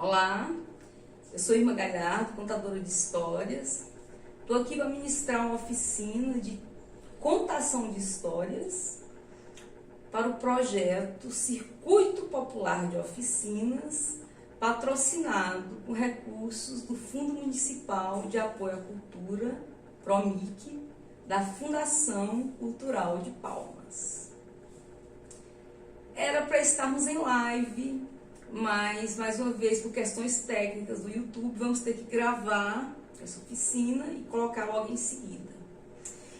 Olá, eu sou Irma Galhardo, contadora de histórias. Estou aqui para ministrar uma oficina de contação de histórias para o projeto Circuito Popular de Oficinas, patrocinado com recursos do Fundo Municipal de Apoio à Cultura, PROMIC, da Fundação Cultural de Palmas. Era para estarmos em live, mas, mais uma vez, por questões técnicas do YouTube, vamos ter que gravar essa oficina e colocar logo em seguida.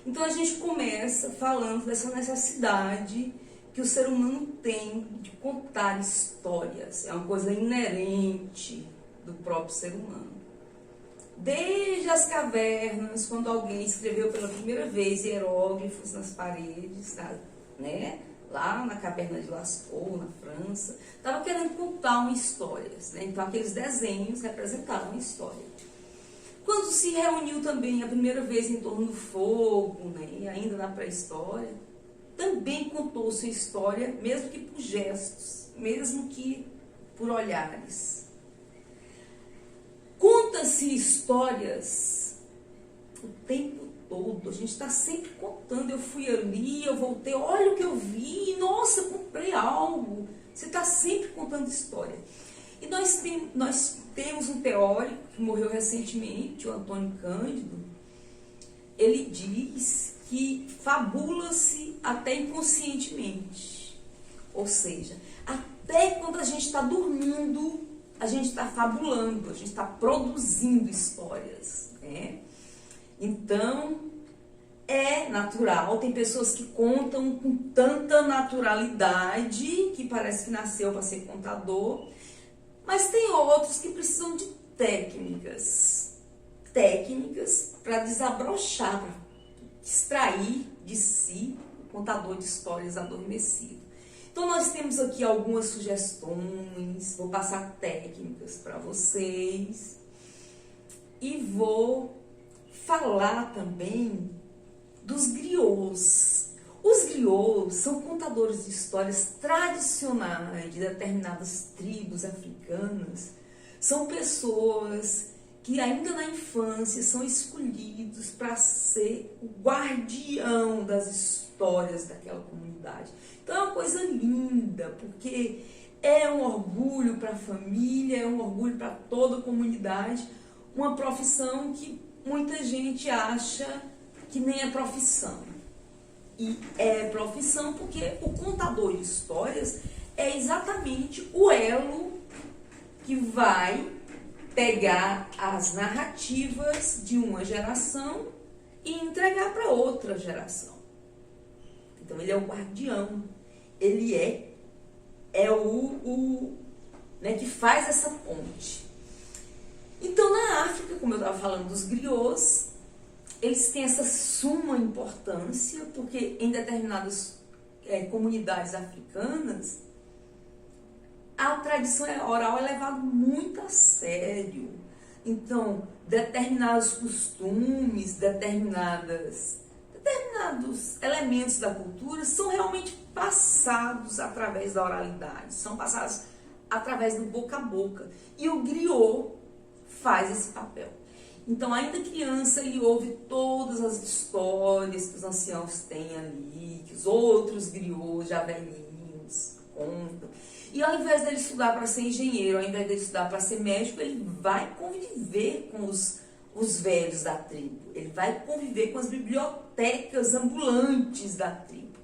Então, a gente começa falando dessa necessidade que o ser humano tem de contar histórias. É uma coisa inerente do próprio ser humano. Desde as cavernas, quando alguém escreveu pela primeira vez hieróglifos nas paredes, né? Lá na caverna de Lascaux, na França, estava querendo contar uma história, né? Então aqueles desenhos representavam uma história. Quando se reuniu também a primeira vez em torno do fogo, né? Ainda na pré-história, também contou sua história, mesmo que por gestos, mesmo que por olhares. Conta-se histórias o tempo todo, a gente está sempre contando. Eu fui ali, eu voltei, olha o que eu vi, nossa, comprei algo. Você está sempre contando história. E nós temos um teórico que morreu recentemente, o Antônio Cândido. Ele diz que fabula-se até inconscientemente. Ou seja, até quando a gente está dormindo, a gente está fabulando, a gente está produzindo histórias, né? Então, é natural, tem pessoas que contam com tanta naturalidade que parece que nasceu para ser contador, mas tem outros que precisam de técnicas para desabrochar, para extrair de si o contador de histórias adormecido. Então, nós temos aqui algumas sugestões, vou passar técnicas para vocês e vou falar também dos griots. Os griots são contadores de histórias tradicionais de determinadas tribos africanas. São pessoas que ainda na infância são escolhidos para ser o guardião das histórias daquela comunidade. Então é uma coisa linda, porque é um orgulho para a família, é um orgulho para toda a comunidade, uma profissão que muita gente acha que nem é profissão. E é profissão porque o contador de histórias é exatamente o elo que vai pegar as narrativas de uma geração e entregar para outra geração. Então ele é o guardião, ele é o né, que faz essa ponte. Então, na África, como eu estava falando dos griots, eles têm essa suma importância, porque em determinadas comunidades africanas, a tradição oral é levada muito a sério. Então, determinados costumes, determinados elementos da cultura são realmente passados através da oralidade, são passados através do boca a boca. E o griot faz esse papel. Então, ainda criança, ele ouve todas as histórias que os anciãos têm ali, que os outros griots já velhinhos contam. E ao invés dele estudar para ser engenheiro, ao invés dele estudar para ser médico, ele vai conviver com os velhos da tribo. Ele vai conviver com as bibliotecas ambulantes da tribo.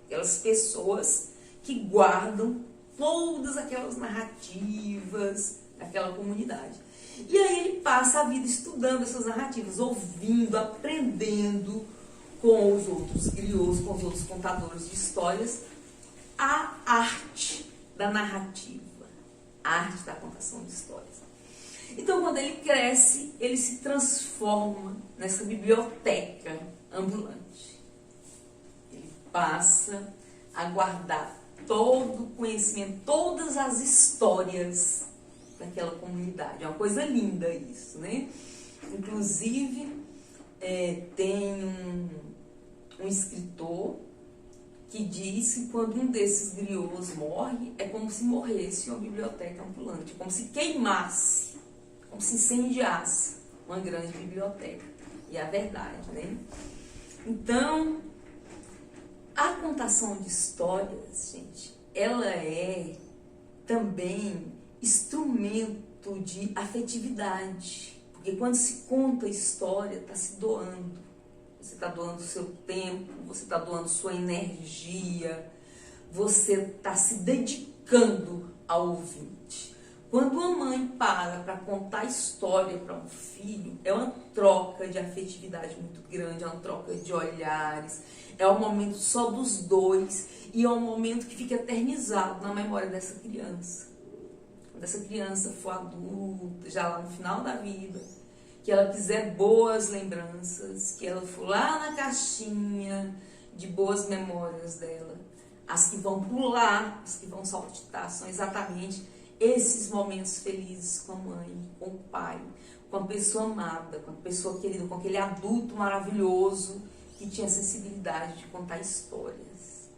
Aquelas pessoas que guardam todas aquelas narrativas daquela comunidade. E aí ele passa a vida estudando essas narrativas, ouvindo, aprendendo com os outros griots, com os outros contadores de histórias, a arte da narrativa, a arte da contação de histórias. Então, quando ele cresce, ele se transforma nessa biblioteca ambulante. Ele passa a guardar todo o conhecimento, todas as histórias daquela comunidade. É uma coisa linda isso, né? Inclusive, tem um escritor que diz que quando um desses griots morre, é como se morresse uma biblioteca ambulante, como se queimasse, como se incendiasse uma grande biblioteca. E é a verdade, né? Então, a contação de histórias, gente, ela é também instrumento de afetividade. Porque quando se conta história, está se doando. Você está doando o seu tempo, você está doando sua energia, você está se dedicando ao ouvinte. Quando uma mãe para contar história para um filho, é uma troca de afetividade muito grande, é uma troca de olhares, é um momento só dos dois e é um momento que fica eternizado na memória dessa criança. Quando essa criança for adulta, já lá no final da vida, que ela quiser boas lembranças, que ela for lá na caixinha de boas memórias dela, as que vão pular, as que vão saltitar, são exatamente esses momentos felizes com a mãe, com o pai, com a pessoa amada, com a pessoa querida, com aquele adulto maravilhoso que tinha sensibilidade de contar histórias.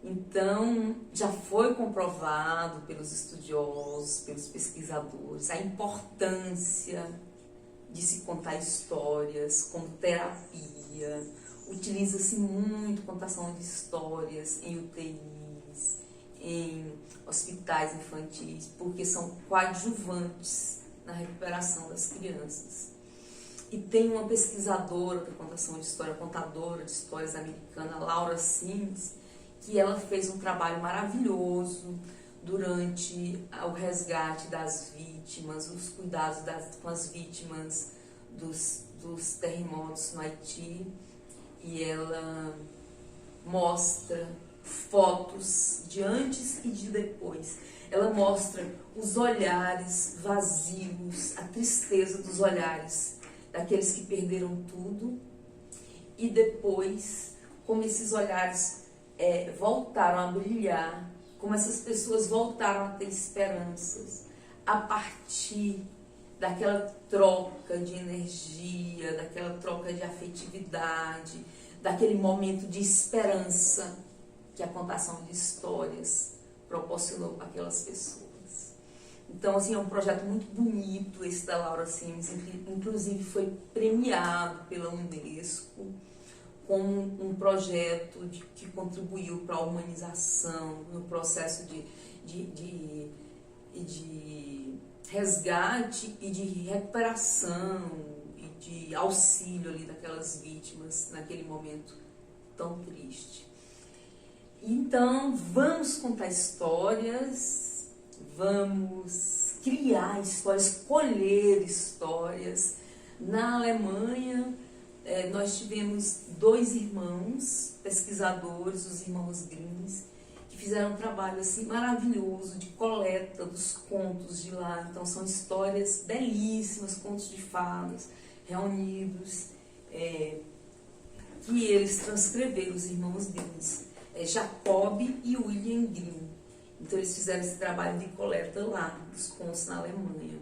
Então, já foi comprovado pelos estudiosos, pelos pesquisadores, a importância de se contar histórias como terapia. Utiliza-se muito contação de histórias em UTIs, em hospitais infantis, porque são coadjuvantes na recuperação das crianças. E tem uma pesquisadora da contação de história, contadora de histórias americana, Laura Sims, que ela fez um trabalho maravilhoso durante o resgate das vítimas, os cuidados com as vítimas dos terremotos no Haiti, e ela mostra fotos de antes e de depois. Ela mostra os olhares vazios, a tristeza dos olhares daqueles que perderam tudo, e depois como esses olhares voltaram a brilhar, como essas pessoas voltaram a ter esperanças a partir daquela troca de energia, daquela troca de afetividade, daquele momento de esperança que a contação de histórias proporcionou para aquelas pessoas. Então, assim, é um projeto muito bonito esse da Laura Sims, inclusive foi premiado pela Unesco como um projeto que contribuiu para a humanização, no processo de resgate e de recuperação e de auxílio ali daquelas vítimas naquele momento tão triste. Então, vamos contar histórias, vamos criar histórias, colher histórias. Na Alemanha, nós tivemos 2 irmãos pesquisadores, os irmãos Grimm, que fizeram um trabalho assim maravilhoso de coleta dos contos de lá. Então são histórias belíssimas, contos de fadas reunidos, que eles transcreveram, os irmãos Grimm, Jacob e William Grimm. Então eles fizeram esse trabalho de coleta lá, dos contos na Alemanha.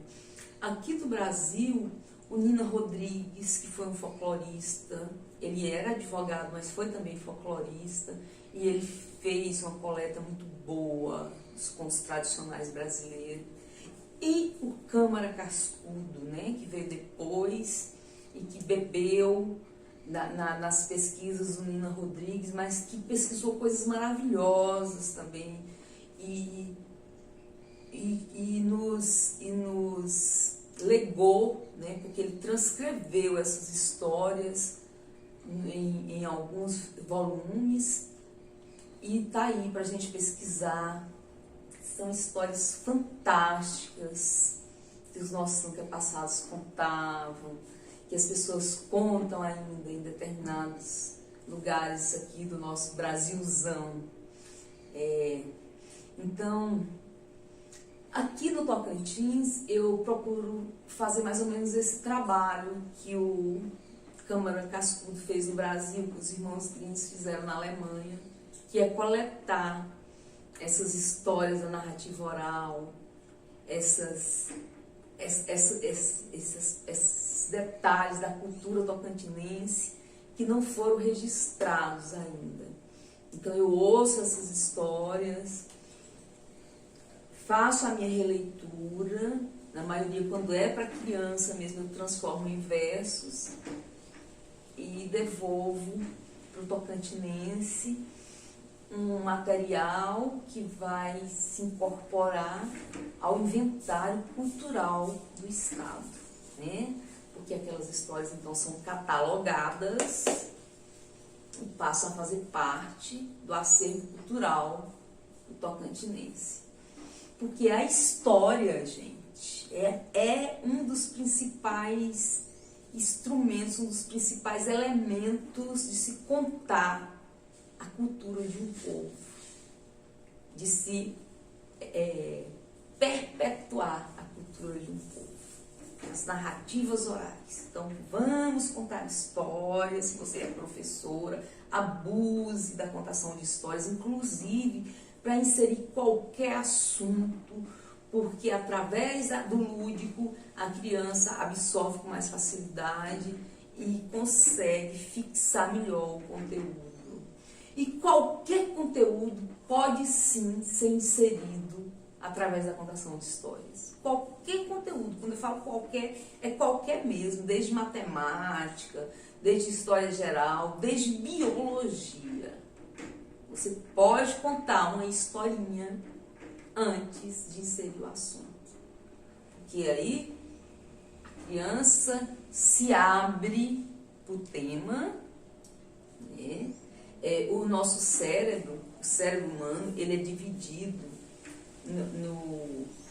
Aqui do Brasil, o Nina Rodrigues, que foi um folclorista, ele era advogado, mas foi também folclorista, e ele fez uma coleta muito boa dos contos tradicionais brasileiros. E o Câmara Cascudo, né, que veio depois e que bebeu nas pesquisas do Nina Rodrigues, mas que pesquisou coisas maravilhosas também e nos legou, né, porque ele transcreveu essas histórias em alguns volumes e tá aí para a gente pesquisar. São histórias fantásticas que os nossos antepassados contavam, que as pessoas contam ainda em determinados lugares aqui do nosso Brasilzão. Então, aqui no Tocantins, eu procuro fazer mais ou menos esse trabalho que o Câmara Cascudo fez no Brasil, que os irmãos Grimm fizeram na Alemanha, que é coletar essas histórias da narrativa oral, esses detalhes da cultura tocantinense que não foram registrados ainda. Então eu ouço essas histórias, faço a minha releitura, na maioria quando é para criança mesmo eu transformo em versos e devolvo para o tocantinense um material que vai se incorporar ao inventário cultural do Estado, né? Porque aquelas histórias então são catalogadas e passam a fazer parte do acervo cultural do tocantinense. Porque a história, gente, é um dos principais instrumentos, um dos principais elementos de se contar a cultura de um povo, de se perpetuar a cultura de um povo, as narrativas orais. Então, vamos contar histórias. Se você é professora, abuse da contação de histórias, inclusive para inserir qualquer assunto, porque através do lúdico a criança absorve com mais facilidade e consegue fixar melhor o conteúdo. E qualquer conteúdo pode sim ser inserido através da contação de histórias. Qualquer conteúdo, quando eu falo qualquer, é qualquer mesmo, desde matemática, desde história geral, desde biologia. Você pode contar uma historinha antes de inserir o assunto. Porque aí a criança se abre para o tema, né? O nosso cérebro, o cérebro humano, ele é dividido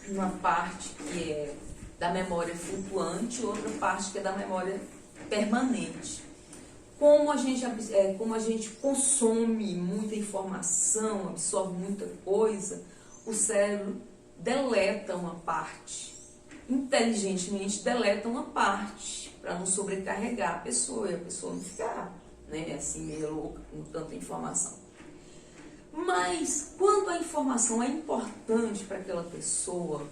numa parte que é da memória flutuante e outra parte que é da memória permanente. Como a gente consome muita informação, absorve muita coisa, o cérebro deleta uma parte, inteligentemente deleta uma parte, para não sobrecarregar a pessoa e a pessoa não ficar, né, assim meio louca com tanta informação. Mas quando a informação é importante para aquela pessoa,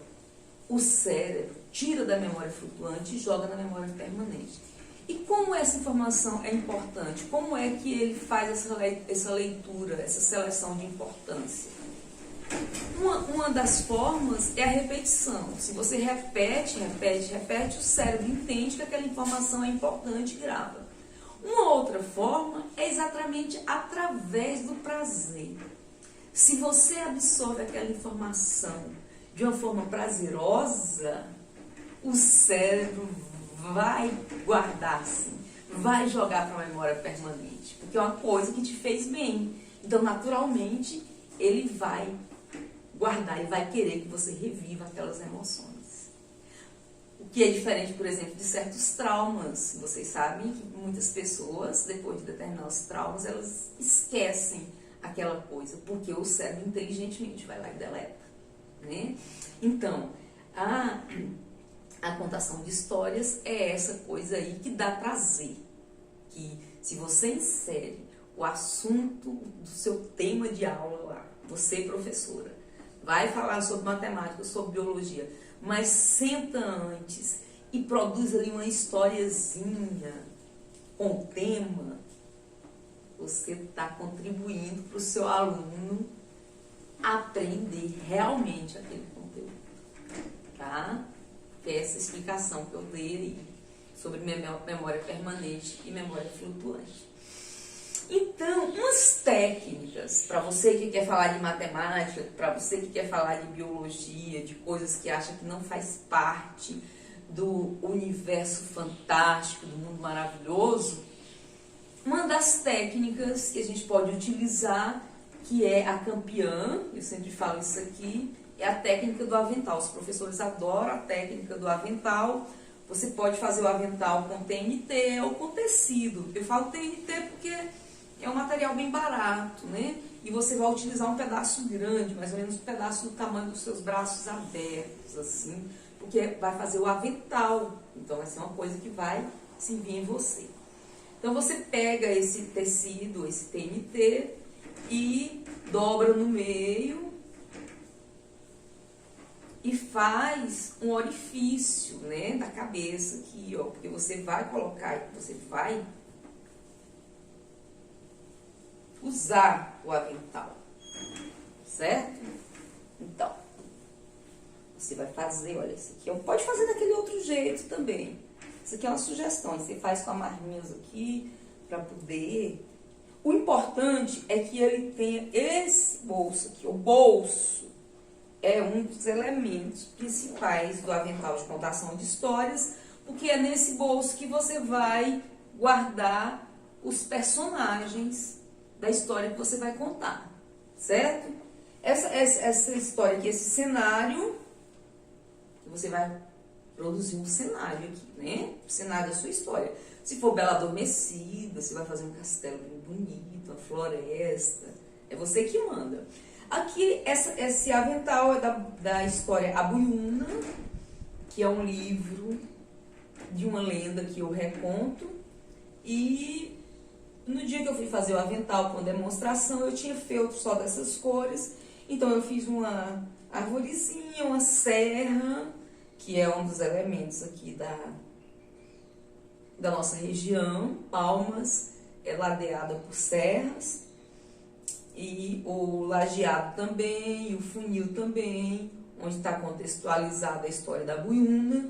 o cérebro tira da memória flutuante e joga na memória permanente. E como essa informação é importante? Como é que ele faz essa leitura, essa seleção de importância? Uma das formas é a repetição. Se você repete, o cérebro entende que aquela informação é importante e grava. Uma outra forma é exatamente através do prazer. Se você absorve aquela informação de uma forma prazerosa, o cérebro vai guardar, sim, vai jogar para a memória permanente, porque é uma coisa que te fez bem. Então, naturalmente, ele vai guardar e vai querer que você reviva aquelas emoções. O que é diferente, por exemplo, de certos traumas. Vocês sabem que muitas pessoas, depois de determinados traumas, elas esquecem aquela coisa, porque o cérebro inteligentemente vai lá e deleta, né? Então, a contação de histórias é essa coisa aí que dá prazer, que se você insere o assunto do seu tema de aula lá, você professora, vai falar sobre matemática, sobre biologia, mas senta antes e produz ali uma historiazinha com tema, você está contribuindo para o seu aluno aprender realmente aquele conteúdo, tá? Essa explicação que eu dei sobre memória permanente e memória flutuante. Então, umas técnicas para você que quer falar de matemática, para você que quer falar de biologia, de coisas que acha que não faz parte do universo fantástico, do mundo maravilhoso, uma das técnicas que a gente pode utilizar, que é a campeã, eu sempre falo isso aqui, é a técnica do avental. Os professores adoram a técnica do avental. Você pode fazer o avental com TNT ou com tecido. Eu falo TNT porque é um material bem barato, né? E você vai utilizar um pedaço grande, mais ou menos um pedaço do tamanho dos seus braços abertos, assim, porque vai fazer o avental. Então vai ser uma coisa que vai servir em você. Então você pega esse tecido, esse TNT, e dobra no meio, e faz um orifício, né, da cabeça aqui, ó, porque você vai colocar, você vai usar o avental, certo? Então, você vai fazer, olha, esse aqui, pode fazer daquele outro jeito também. Isso aqui é uma sugestão, você faz com amarrinhas aqui, para poder... O importante é que ele tenha esse bolso aqui, o bolso é um dos elementos principais do avental de contação de histórias, porque é nesse bolso que você vai guardar os personagens da história que você vai contar, certo? Essa história aqui, esse cenário, você vai produzir um cenário aqui, né? O cenário da sua história. Se for Bela Adormecida, você vai fazer um castelo bem bonito, uma floresta, é você que manda. Aqui, esse avental é da história A Buiúna, que é um livro de uma lenda que eu reconto. E no dia que eu fui fazer o avental com demonstração, eu tinha feltro só dessas cores. Então eu fiz uma arvorezinha, uma serra, que é um dos elementos aqui da nossa região. Palmas é ladeada por serras. E o lajeado também, e o funil também, onde está contextualizada a história da Buiúna.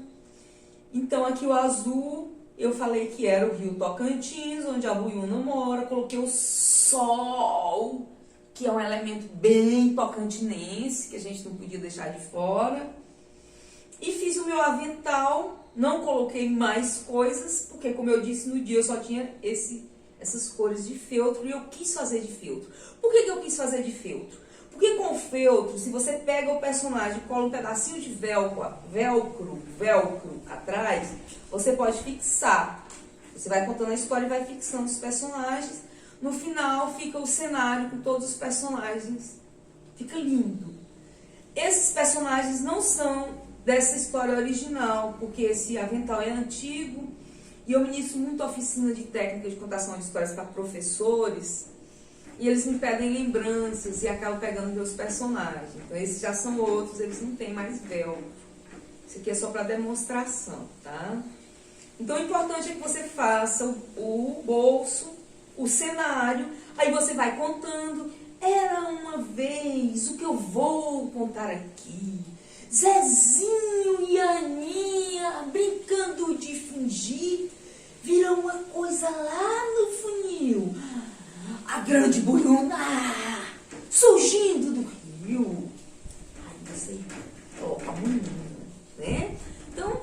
Então aqui o azul, eu falei que era o rio Tocantins, onde a Buiúna mora. Coloquei o sol, que é um elemento bem tocantinense, que a gente não podia deixar de fora. E fiz o meu avental, não coloquei mais coisas, porque como eu disse, no dia eu só tinha essas cores de feltro, e eu quis fazer de feltro. Por que eu quis fazer de feltro? Porque com o feltro, se você pega o personagem e cola um pedacinho de velcro atrás, você pode fixar. Você vai contando a história e vai fixando os personagens. No final fica o cenário com todos os personagens. Fica lindo. Esses personagens não são dessa história original, porque esse avental é antigo. E eu ministro muito oficina de técnica de contação de histórias para professores, e eles me pedem lembranças e acabam pegando meus personagens. Então esses já são outros, eles não têm mais velcro. Isso aqui é só para demonstração, tá? Então o importante é que você faça o bolso, o cenário, aí você vai contando. Era uma vez, o que eu vou contar aqui, Zezinho e Aninha brincando de fingir, viram uma coisa lá no funil. A grande Buiúna surgindo do rio. Aí você toca a Buiúna, né? Então,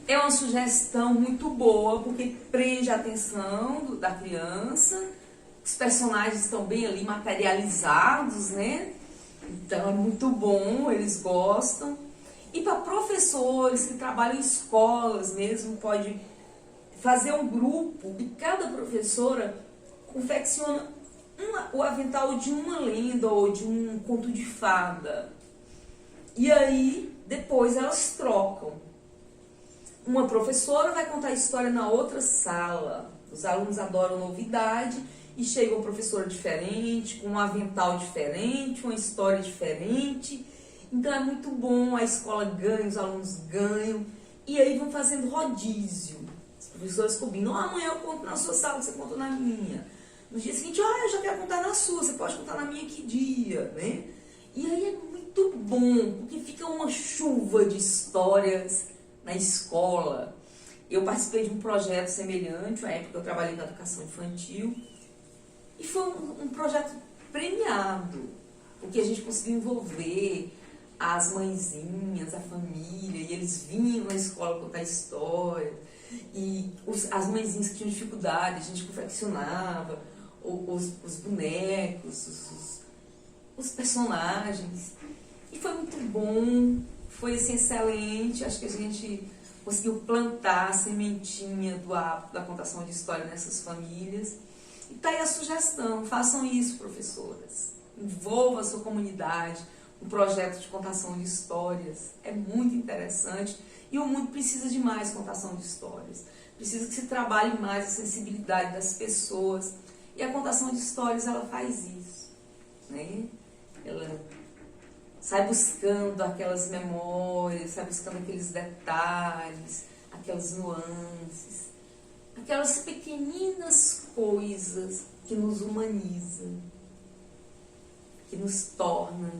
é uma sugestão muito boa, porque prende a atenção da criança. Os personagens estão bem ali materializados, né? Então, é muito bom, eles gostam. E para professores que trabalham em escolas mesmo, pode fazer um grupo e cada professora confecciona o avental de uma lenda ou de um conto de fada. E aí, depois elas trocam. Uma professora vai contar a história na outra sala. Os alunos adoram novidade e chega uma professora diferente, com um avental diferente, uma história diferente. Então é muito bom, a escola ganha, os alunos ganham. E aí vão fazendo rodízio. As professoras combinam, amanhã eu conto na sua sala, você conta na minha. No dia seguinte, eu já quero contar na sua, você pode contar na minha que dia, né? E aí é muito bom, porque fica uma chuva de histórias na escola. Eu participei de um projeto semelhante, na época eu trabalhei na educação infantil, e foi um projeto premiado, porque a gente conseguiu envolver as mãezinhas, a família, e eles vinham na escola contar história, e as mãezinhas que tinham dificuldade, a gente confeccionava os bonecos, os personagens, e foi muito bom, foi assim, excelente. Acho que a gente conseguiu plantar a sementinha do hábito da contação de história nessas famílias. E tá aí a sugestão, façam isso, professoras, envolva a sua comunidade no projeto de contação de histórias, é muito interessante, e o mundo precisa de mais contação de histórias, precisa que se trabalhe mais a sensibilidade das pessoas, e a contação de histórias, ela faz isso, né? Ela sai buscando aquelas memórias, sai buscando aqueles detalhes, aquelas nuances, aquelas pequeninas coisas que nos humanizam. que nos torna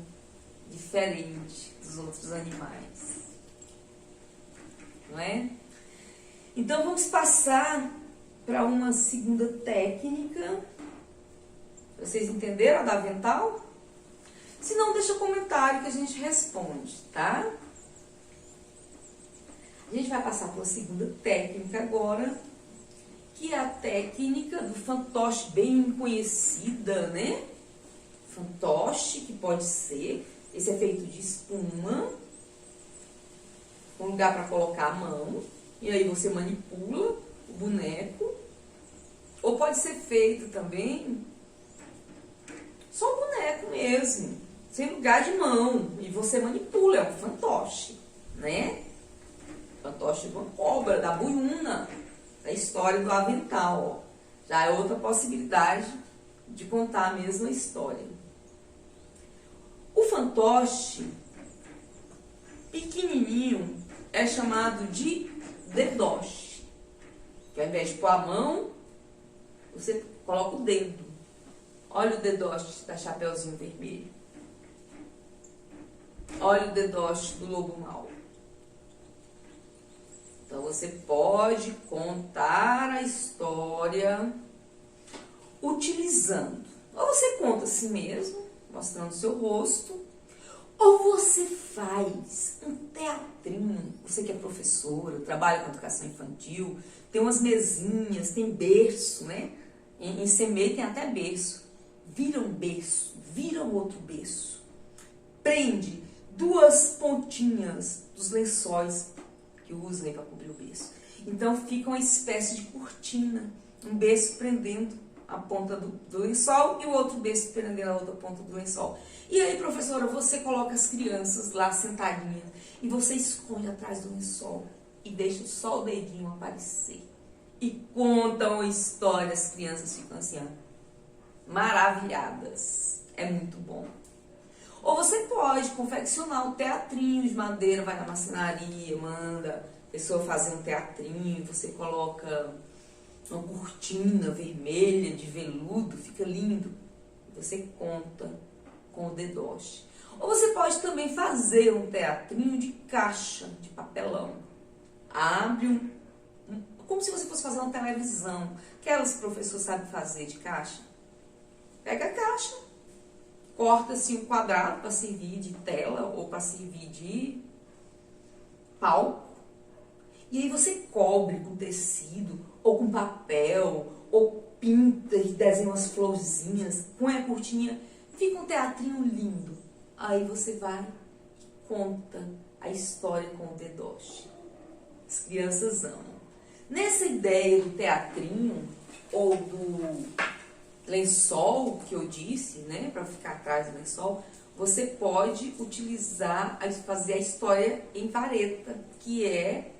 diferente dos outros animais. Não é? Então vamos passar para uma segunda técnica. Vocês entenderam a da avental? Se não, deixa comentário que a gente responde, tá? A gente vai passar para uma segunda técnica agora, que é a técnica do fantoche, bem conhecida, né? Fantoche, que pode ser, esse é feito de espuma, um lugar para colocar a mão, e aí você manipula o boneco, ou pode ser feito também só o boneco mesmo, sem lugar de mão, e você manipula, é um fantoche, né? Fantoche de uma cobra, da Buiúna, da história do avental, ó. Já é outra possibilidade de contar a mesma história. O fantoche pequenininho é chamado de dedoche, que ao invés de pôr a mão, você coloca o dedo. Olha o dedoche da Chapeuzinho Vermelho. Olha o dedoche do Lobo Mau. Então você pode contar a história utilizando. Ou você conta a si mesmo, mostrando o seu rosto, ou você faz um teatrinho. Você que é professora, trabalha com educação infantil, tem umas mesinhas, tem berço, né? Em CMEI tem até berço. Vira um berço, vira um outro berço. Prende duas pontinhas dos lençóis que usam para cobrir o berço. Então fica uma espécie de cortina, um berço prendendo a ponta do lençol e o outro berço prendendo a outra ponta do lençol. E aí, professora, você coloca as crianças lá sentadinhas e você esconde atrás do lençol e deixa só o dedinho aparecer. E contam a história, as crianças ficam assim, ó, maravilhadas. É muito bom. Ou você pode confeccionar um teatrinho de madeira, vai na marcenaria, manda a pessoa fazer um teatrinho, você coloca uma cortina vermelha de veludo, fica lindo. Você conta com o dedoche. Ou você pode também fazer um teatrinho de caixa, de papelão. Abre como se você fosse fazer uma televisão. Aquelas que o professor sabe fazer de caixa. Pega a caixa, corta assim um quadrado para servir de tela ou para servir de palco. E aí você cobre com tecido ou com papel, ou pinta e desenha umas florzinhas, põe a cortinha, fica um teatrinho lindo. Aí você vai e conta a história com o dedoche. As crianças amam. Nessa ideia do teatrinho ou do lençol que eu disse, né, para ficar atrás do lençol, você pode utilizar, fazer a história em vareta, que é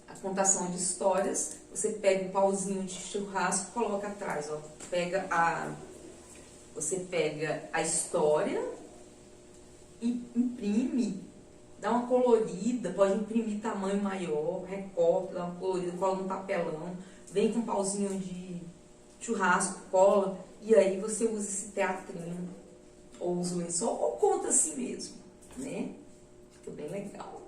a contação de histórias. Você pega um pauzinho de churrasco, coloca atrás, ó, você pega a história e imprime, dá uma colorida, pode imprimir tamanho maior, recorta, dá uma colorida, cola no papelão, vem com um pauzinho de churrasco, cola, e aí você usa esse teatrinho, ou usa o lençol, ou conta assim mesmo, né? Fica bem legal.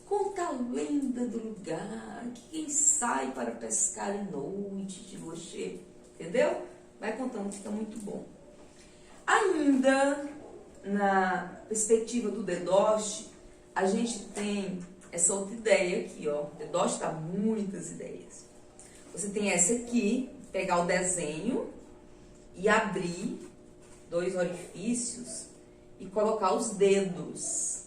Conta a lenda do lugar, que quem sai para pescar em noite de lua cheia, entendeu? Vai contando, fica muito bom. Ainda na perspectiva do dedoche, a gente tem essa outra ideia aqui, ó. O dedoche dá muitas ideias. Você tem essa aqui, pegar o desenho e abrir 2 orifícios e colocar os dedos.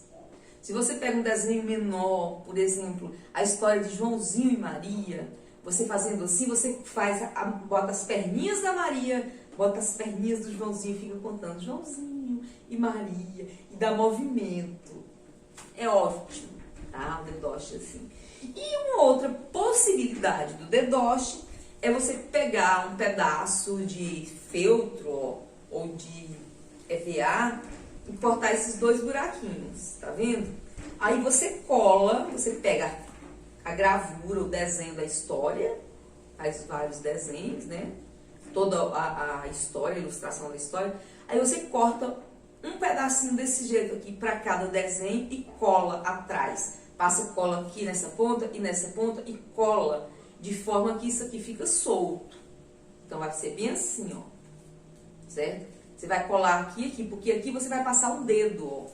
Se você pega um desenho menor, por exemplo, a história de Joãozinho e Maria, você fazendo assim, você bota as perninhas da Maria, bota as perninhas do Joãozinho e fica contando Joãozinho e Maria, e dá movimento. É ótimo, tá? O dedoche assim. E uma outra possibilidade do dedoche é você pegar um pedaço de feltro ou de EVA e cortar esses 2 buraquinhos, tá vendo? Aí você cola, você pega a gravura, o desenho da história, faz vários desenhos, né? Toda a história, a ilustração da história. Aí você corta um pedacinho desse jeito aqui para cada desenho e cola atrás. Passa cola aqui nessa ponta e nessa ponta e cola, de forma que isso aqui fica solto. Então vai ser bem assim, ó. Certo? Você vai colar aqui e aqui, porque aqui você vai passar o dedo, ó.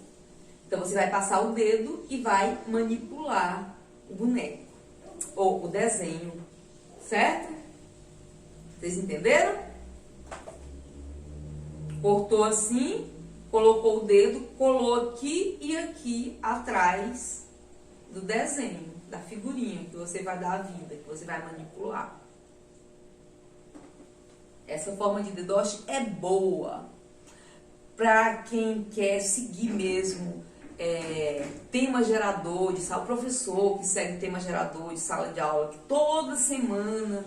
Então você vai passar o dedo e vai manipular o boneco, ou o desenho, certo? Vocês entenderam? Cortou assim, colocou o dedo, colou aqui e aqui atrás do desenho, da figurinha que você vai dar a vida, que você vai manipular. Essa forma de dedoche é boa para quem quer seguir mesmo tema gerador de sala, o professor que segue tema gerador de sala de aula, que toda semana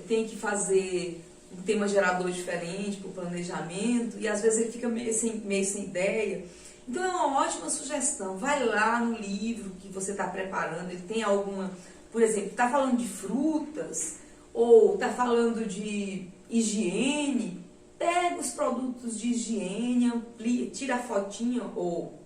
tem que fazer um tema gerador diferente para o planejamento, e às vezes ele fica meio sem ideia. Então é uma ótima sugestão. Vai lá no livro que você está preparando, ele tem alguma, por exemplo, está falando de frutas, ou está falando de higiene, pega os produtos de higiene, amplia, tira a fotinha ou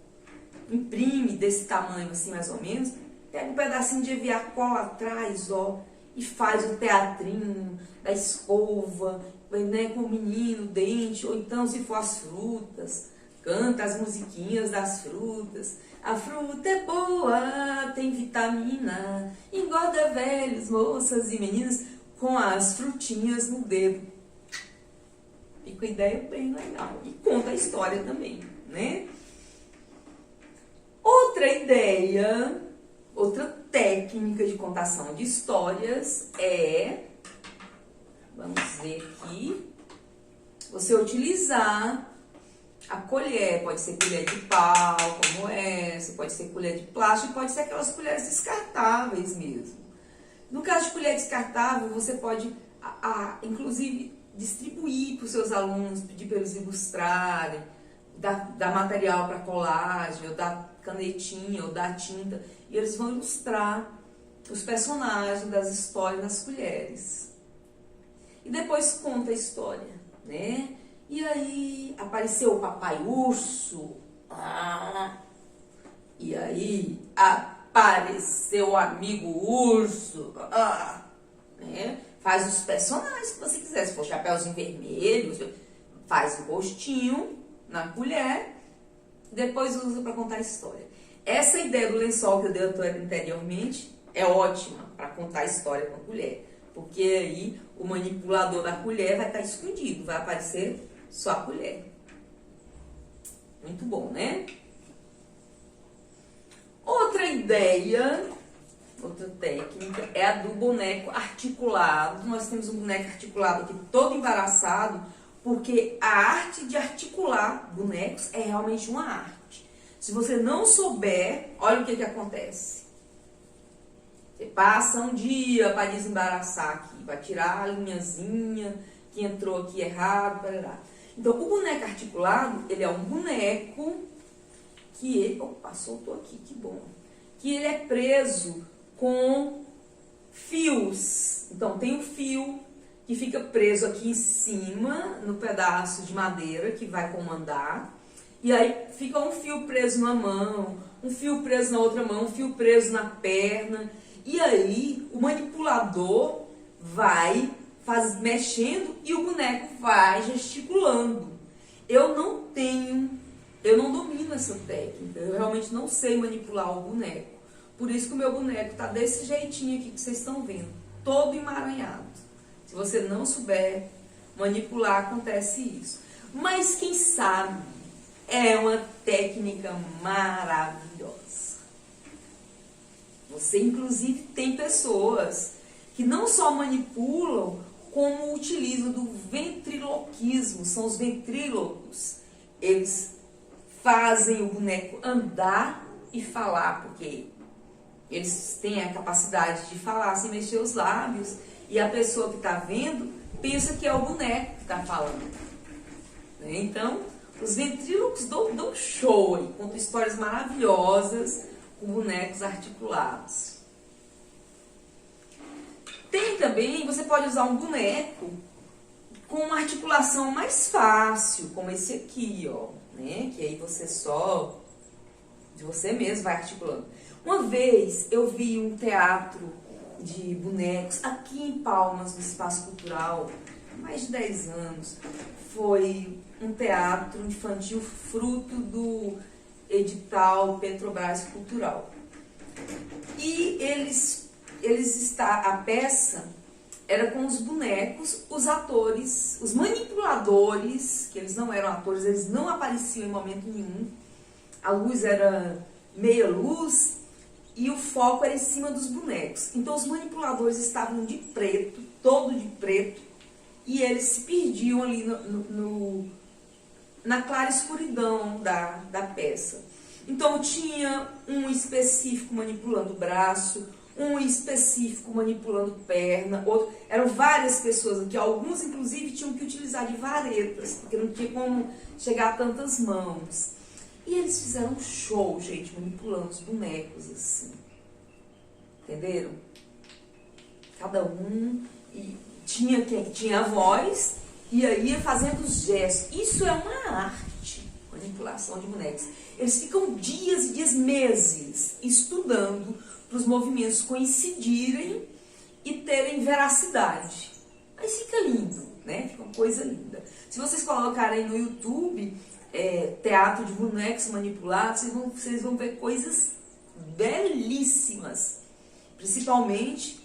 imprime desse tamanho assim mais ou menos, pega um pedacinho de EVA, cola atrás, ó, e faz o teatrinho da escova, né, com o menino, o dente, ou então se for as frutas, canta as musiquinhas das frutas. A fruta é boa, tem vitamina, engorda velhos, moças e meninas, com as frutinhas no dedo. Fica uma ideia bem legal. E conta a história também, né? Outra ideia, outra técnica de contação de histórias é, vamos ver aqui, você utilizar a colher, pode ser colher de pau, como essa, pode ser colher de plástico, pode ser aquelas colheres descartáveis mesmo. No caso de colher descartável, você pode, inclusive, distribuir para os seus alunos, pedir para eles ilustrarem, dar material para colagem, ou dar canetinha, ou dar tinta, e eles vão ilustrar os personagens das histórias das colheres. E depois conta a história, né? E aí apareceu o papai urso, e aí apareceu o amigo urso, né? Faz os personagens que você quiser, se for chapéuzinho vermelho, faz o rostinho na colher, depois usa para contar a história. Essa ideia do lençol que eu dei anteriormente é ótima para contar a história com a colher, porque aí o manipulador da colher vai estar escondido, vai aparecer só a colher. Muito bom, né? Outra ideia, outra técnica é a do boneco articulado. Nós temos um boneco articulado aqui todo embaraçado, porque a arte de articular bonecos é realmente uma arte. Se você não souber, olha o que acontece. Você passa um dia para desembaraçar aqui, para tirar a linhazinha que entrou aqui errado, para. Então, o boneco articulado, ele é um boneco que ele... Opa, soltou aqui, que bom. Que ele é preso com fios. Então, tem um fio que fica preso aqui em cima, no pedaço de madeira que vai comandar. E aí fica um fio preso na mão, um fio preso na outra mão, um fio preso na perna. E aí o manipulador vai mexendo e o boneco vai gesticulando. Eu não domino essa técnica, eu realmente não sei manipular o boneco. Por isso que o meu boneco tá desse jeitinho aqui que vocês estão vendo, todo emaranhado. Se você não souber manipular, acontece isso. Mas quem sabe é uma técnica maravilhosa. Você, inclusive, tem pessoas que não só manipulam, como utilizam do ventriloquismo. São os ventrílocos. Eles fazem o boneco andar e falar, porque eles têm a capacidade de falar sem mexer os lábios, e a pessoa que está vendo pensa que é o boneco que está falando. Então, os ventrílocos dão show aí, contam histórias maravilhosas com bonecos articulados. Tem também, você pode usar um boneco com uma articulação mais fácil, como esse aqui, ó, né? Que aí você só, de você mesmo, vai articulando. Uma vez eu vi um teatro de bonecos aqui em Palmas, no Espaço Cultural, há mais de 10 anos. Foi um teatro infantil fruto do edital Petrobras Cultural. E a peça era com os bonecos, os atores, os manipuladores, que eles não eram atores, eles não apareciam em momento nenhum. A luz era meia luz e o foco era em cima dos bonecos. Então os manipuladores estavam de preto, todo de preto, e eles se perdiam ali na clara escuridão da peça. Então tinha um específico manipulando o braço, um específico manipulando perna, outro. Eram várias pessoas aqui, alguns inclusive tinham que utilizar de varetas, porque não tinha como chegar a tantas mãos. E eles fizeram um show, gente, manipulando os bonecos assim. Entenderam? Cada um tinha a voz e aí ia fazendo os gestos. Isso é uma arte, manipulação de bonecos. Eles ficam dias e dias, meses, estudando para os movimentos coincidirem e terem veracidade. Mas fica lindo, né? Fica uma coisa linda. Se vocês colocarem no YouTube teatro de bonecos manipulados, vocês vão ver coisas belíssimas. Principalmente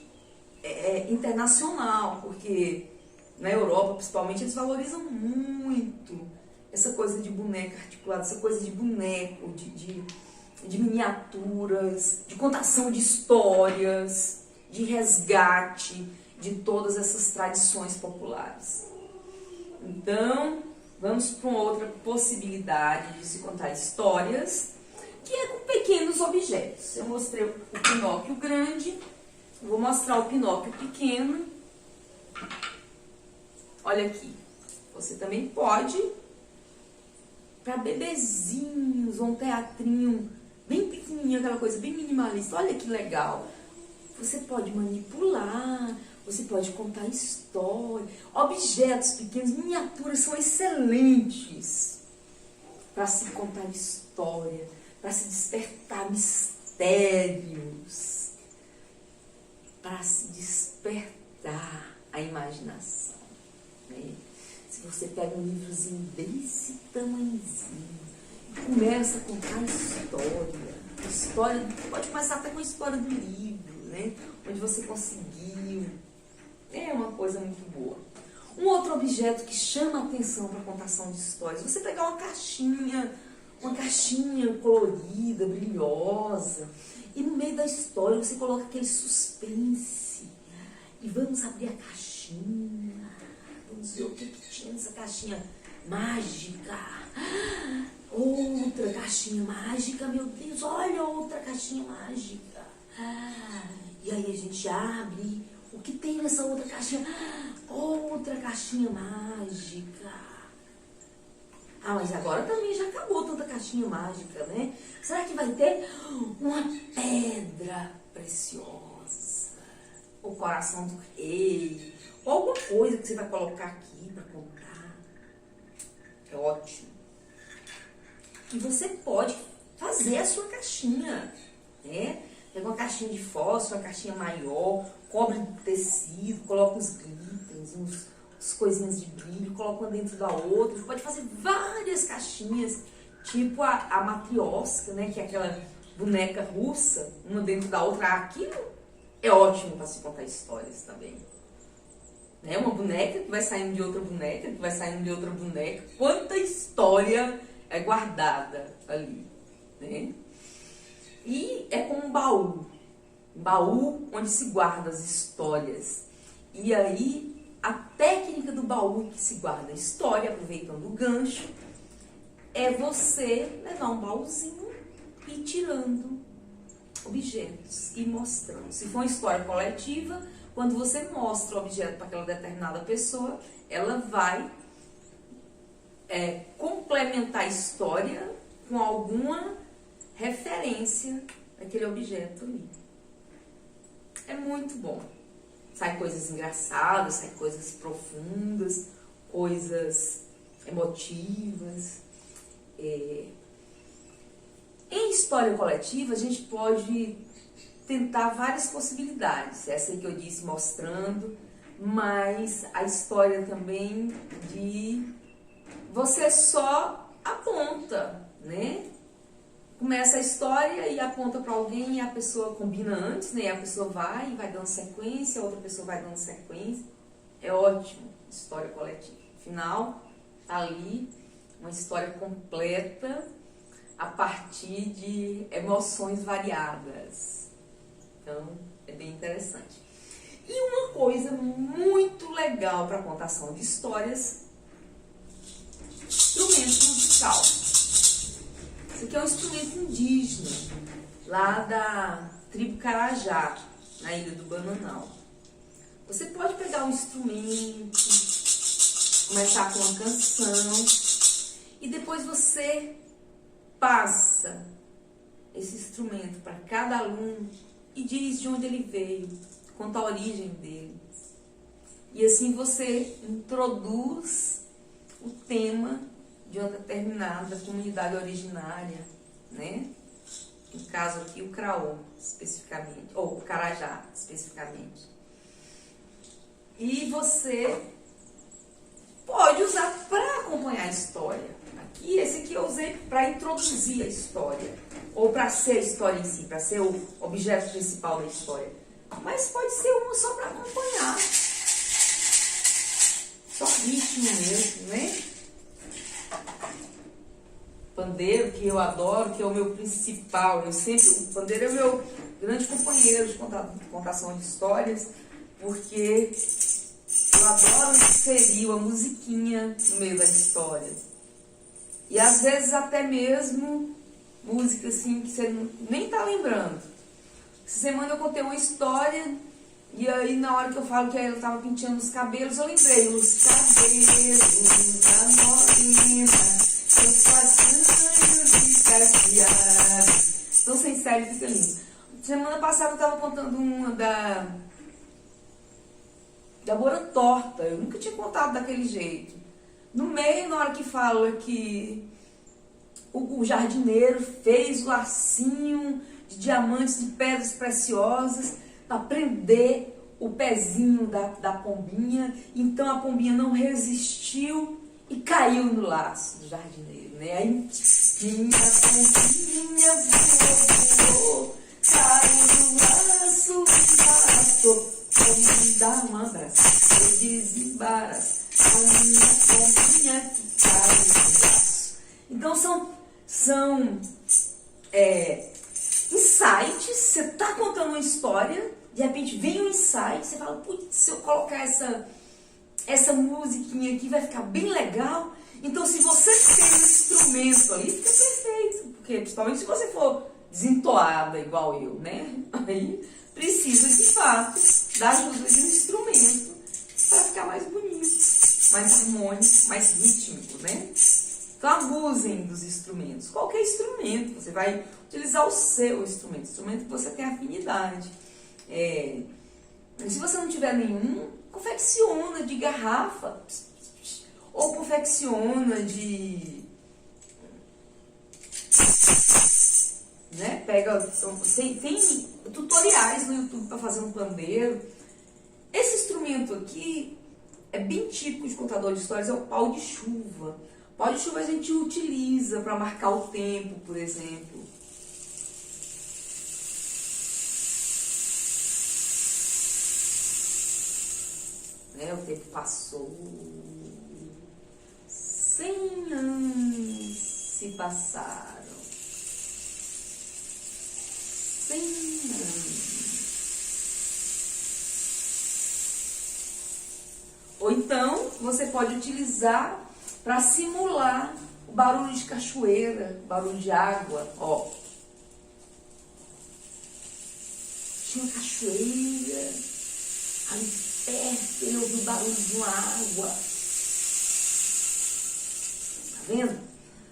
internacional, porque na Europa, principalmente, eles valorizam muito essa coisa de boneca articulada, essa coisa de boneco, de miniaturas, de contação de histórias, de resgate de todas essas tradições populares. Então, vamos para uma outra possibilidade de se contar histórias, que é com pequenos objetos. Eu mostrei o Pinóquio grande, vou mostrar o Pinóquio pequeno. Olha aqui, você também pode, para bebezinhos, um teatrinho bem pequenininho, aquela coisa bem minimalista. Olha que legal. Você pode manipular, você pode contar história. Objetos pequenos, miniaturas são excelentes para se contar história, para se despertar mistérios, para se despertar a imaginação. Né? Se você pega um livrozinho desse tamanhozinho e começa a contar história, pode começar até com a história do livro, né? Onde você conseguiu. É uma coisa muito boa. Um outro objeto que chama a atenção para a contação de histórias, você pegar uma caixinha colorida, brilhosa, e no meio da história você coloca aquele suspense. E vamos abrir a caixinha. Vamos ver o que tinha nessa caixinha mágica. Outra caixinha mágica, meu Deus, olha outra caixinha mágica. E aí a gente abre. O que tem nessa outra caixinha? Outra caixinha mágica. Mas agora também já acabou tanta caixinha mágica, né? Será que vai ter uma pedra preciosa? O coração do rei? Ou alguma coisa que você vai colocar aqui para comprar? É ótimo. E você pode fazer a sua caixinha, né? Pega uma caixinha de fósforo, uma caixinha maior, cobre de tecido, coloca uns glitters, uns coisinhas de brilho, coloca uma dentro da outra. Você pode fazer várias caixinhas, tipo a matriosca, né? Que é aquela boneca russa, uma dentro da outra. Aquilo é ótimo para se contar histórias também. Né? Uma boneca que vai saindo de outra boneca, que vai saindo de outra boneca. Quanta história é guardada ali, né? E é como um baú onde se guarda as histórias. E aí, a técnica do baú que se guarda a história, aproveitando o gancho, é você levar um baúzinho e tirando objetos e mostrando. Se for uma história coletiva, quando você mostra o objeto para aquela determinada pessoa, ela vai complementar a história com alguma referência daquele objeto ali. É muito bom. Sai coisas engraçadas, sai coisas profundas. coisas emotivas. Em história coletiva, a gente pode tentar várias possibilidades. Essa aí que eu disse, mostrando, mas a história também de você só aponta, né? Começa a história e aponta para alguém e a pessoa combina antes, né? E a pessoa vai dando sequência, a outra pessoa vai dando sequência. É ótimo, história coletiva. Afinal, tá ali uma história completa a partir de emoções variadas. Então, é bem interessante. E uma coisa muito legal para a contação de histórias, instrumento musical. Isso aqui é um instrumento indígena, lá da tribo Carajá, na ilha do Bananal. Você pode pegar um instrumento, começar com uma canção, e depois você passa esse instrumento para cada aluno e diz de onde ele veio, conta a origem dele. E assim você introduz o tema de uma determinada comunidade originária, né? No caso aqui, o Craô, especificamente, ou o Carajá, especificamente. E você pode usar para acompanhar a história. Aqui, esse aqui eu usei para introduzir a história, ou para ser a história em si, para ser o objeto principal da história. Mas pode ser uma só para acompanhar. Só ritmo mesmo, né? Pandeiro, que eu adoro, que é o meu principal. O pandeiro é o meu grande companheiro de contação de histórias, porque eu adoro inserir uma musiquinha no meio da história. E às vezes até mesmo música assim que você nem tá lembrando. Essa semana eu contei uma história e aí na hora que eu falo que ela tava penteando os cabelos, eu lembrei os cabelos da morena. Então, sem série, fica lindo. Semana passada eu estava contando uma da Bora Torta. Eu nunca tinha contado daquele jeito. No meio, na hora que fala que o jardineiro fez o lacinho de diamantes e pedras preciosas para prender o pezinho da pombinha. Então a pombinha não resistiu e caiu no laço do jardineiro, né? Aí, minha pombinha voou, caiu no laço, embaraçou. Me dá um abraço, eu desembaraço a minha pombinha que caiu no laço. Então são insights. Você tá contando uma história, de repente vem um insight, você fala, putz, se eu colocar essa musiquinha aqui vai ficar bem legal. Então, se você tem um instrumento ali, fica perfeito. Porque, principalmente se você for desentoada igual eu, né? Aí precisa, de fato, da ajuda de um instrumento para ficar mais bonito, mais harmônico, mais rítmico, né? Então, abusem dos instrumentos. Qualquer instrumento, você vai utilizar o seu instrumento que você tem afinidade. Se você não tiver nenhum, confecciona de garrafa, ou confecciona de... né? Tem tutoriais no YouTube para fazer um pandeiro. Esse instrumento aqui é bem típico de contador de histórias, é o pau de chuva. O pau de chuva a gente utiliza para marcar o tempo, por exemplo. O tempo passou, 100 anos se passaram, 100 anos. Ou então, você pode utilizar para simular o barulho de cachoeira, o barulho de água, ó. Tinha cachoeira, ali perto, ele ouviu o barulho de uma água. Tá vendo?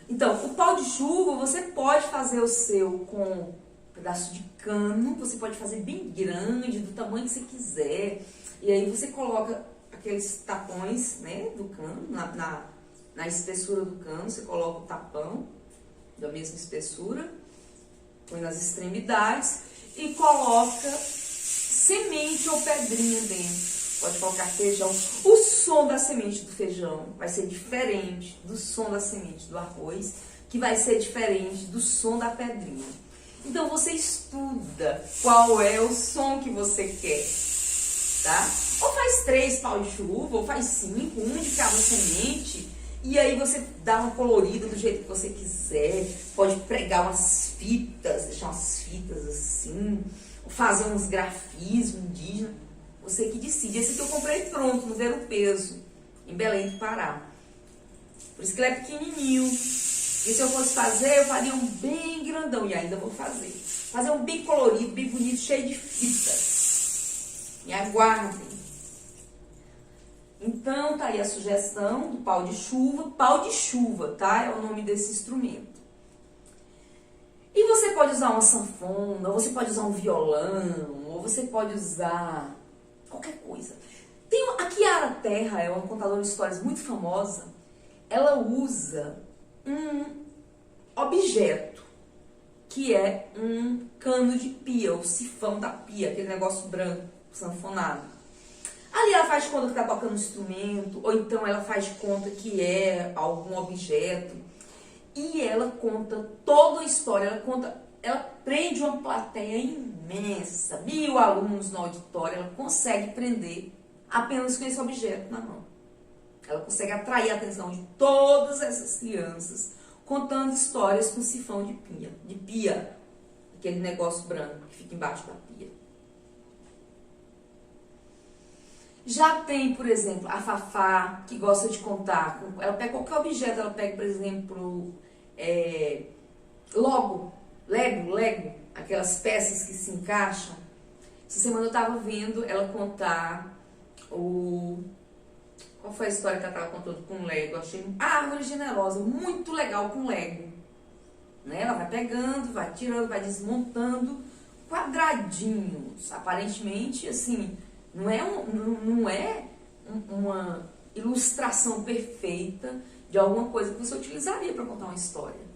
Então, o pau de chuva, você pode fazer o seu com um pedaço de cano, você pode fazer bem grande, do tamanho que você quiser. E aí você coloca aqueles tapões, né, do cano, na espessura do cano, você coloca o tapão da mesma espessura, põe nas extremidades e coloca semente ou pedrinha dentro. Pode colocar feijão. O som da semente do feijão vai ser diferente do som da semente do arroz, que vai ser diferente do som da pedrinha. Então você estuda qual é o som que você quer, tá? Ou faz 3 pau de chuva, ou faz 5, um de cada semente, e aí você dá uma colorida do jeito que você quiser. Pode pregar umas fitas, deixar umas fitas assim, fazer uns grafismos indígenas. Você que decide. Esse aqui eu comprei pronto, no Ver o Peso, em Belém do Pará. Por isso que ele é pequenininho. E se eu fosse fazer, eu faria um bem grandão. E ainda vou fazer. Fazer um bem colorido, bem bonito, cheio de fitas. Me aguardem. Então, tá aí a sugestão do pau de chuva. Pau de chuva, tá? É o nome desse instrumento. E você pode usar uma sanfona, ou você pode usar um violão, ou você pode usar qualquer coisa. A Kiara Terra é uma contadora de histórias muito famosa. Ela usa um objeto, que é um cano de pia, o sifão da pia, aquele negócio branco, sanfonado. Ali ela faz conta que está tocando um instrumento, ou então ela faz conta que é algum objeto. E ela conta toda a história, ela prende uma plateia imensa, 1000 alunos no auditório, ela consegue prender apenas com esse objeto na mão. Ela consegue atrair a atenção de todas essas crianças, contando histórias com sifão de pia, aquele negócio branco que fica embaixo da pia. Já tem, por exemplo, a Fafá, que gosta de contar. Ela pega qualquer objeto, ela pega, por exemplo, Lego, aquelas peças que se encaixam. Essa semana eu estava vendo ela contar qual foi a história que ela estava contando com Lego? Eu achei Árvore Generosa, muito legal com Lego. Né? Ela vai pegando, vai tirando, vai desmontando quadradinhos. Aparentemente, assim, não é uma ilustração perfeita de alguma coisa que você utilizaria para contar uma história.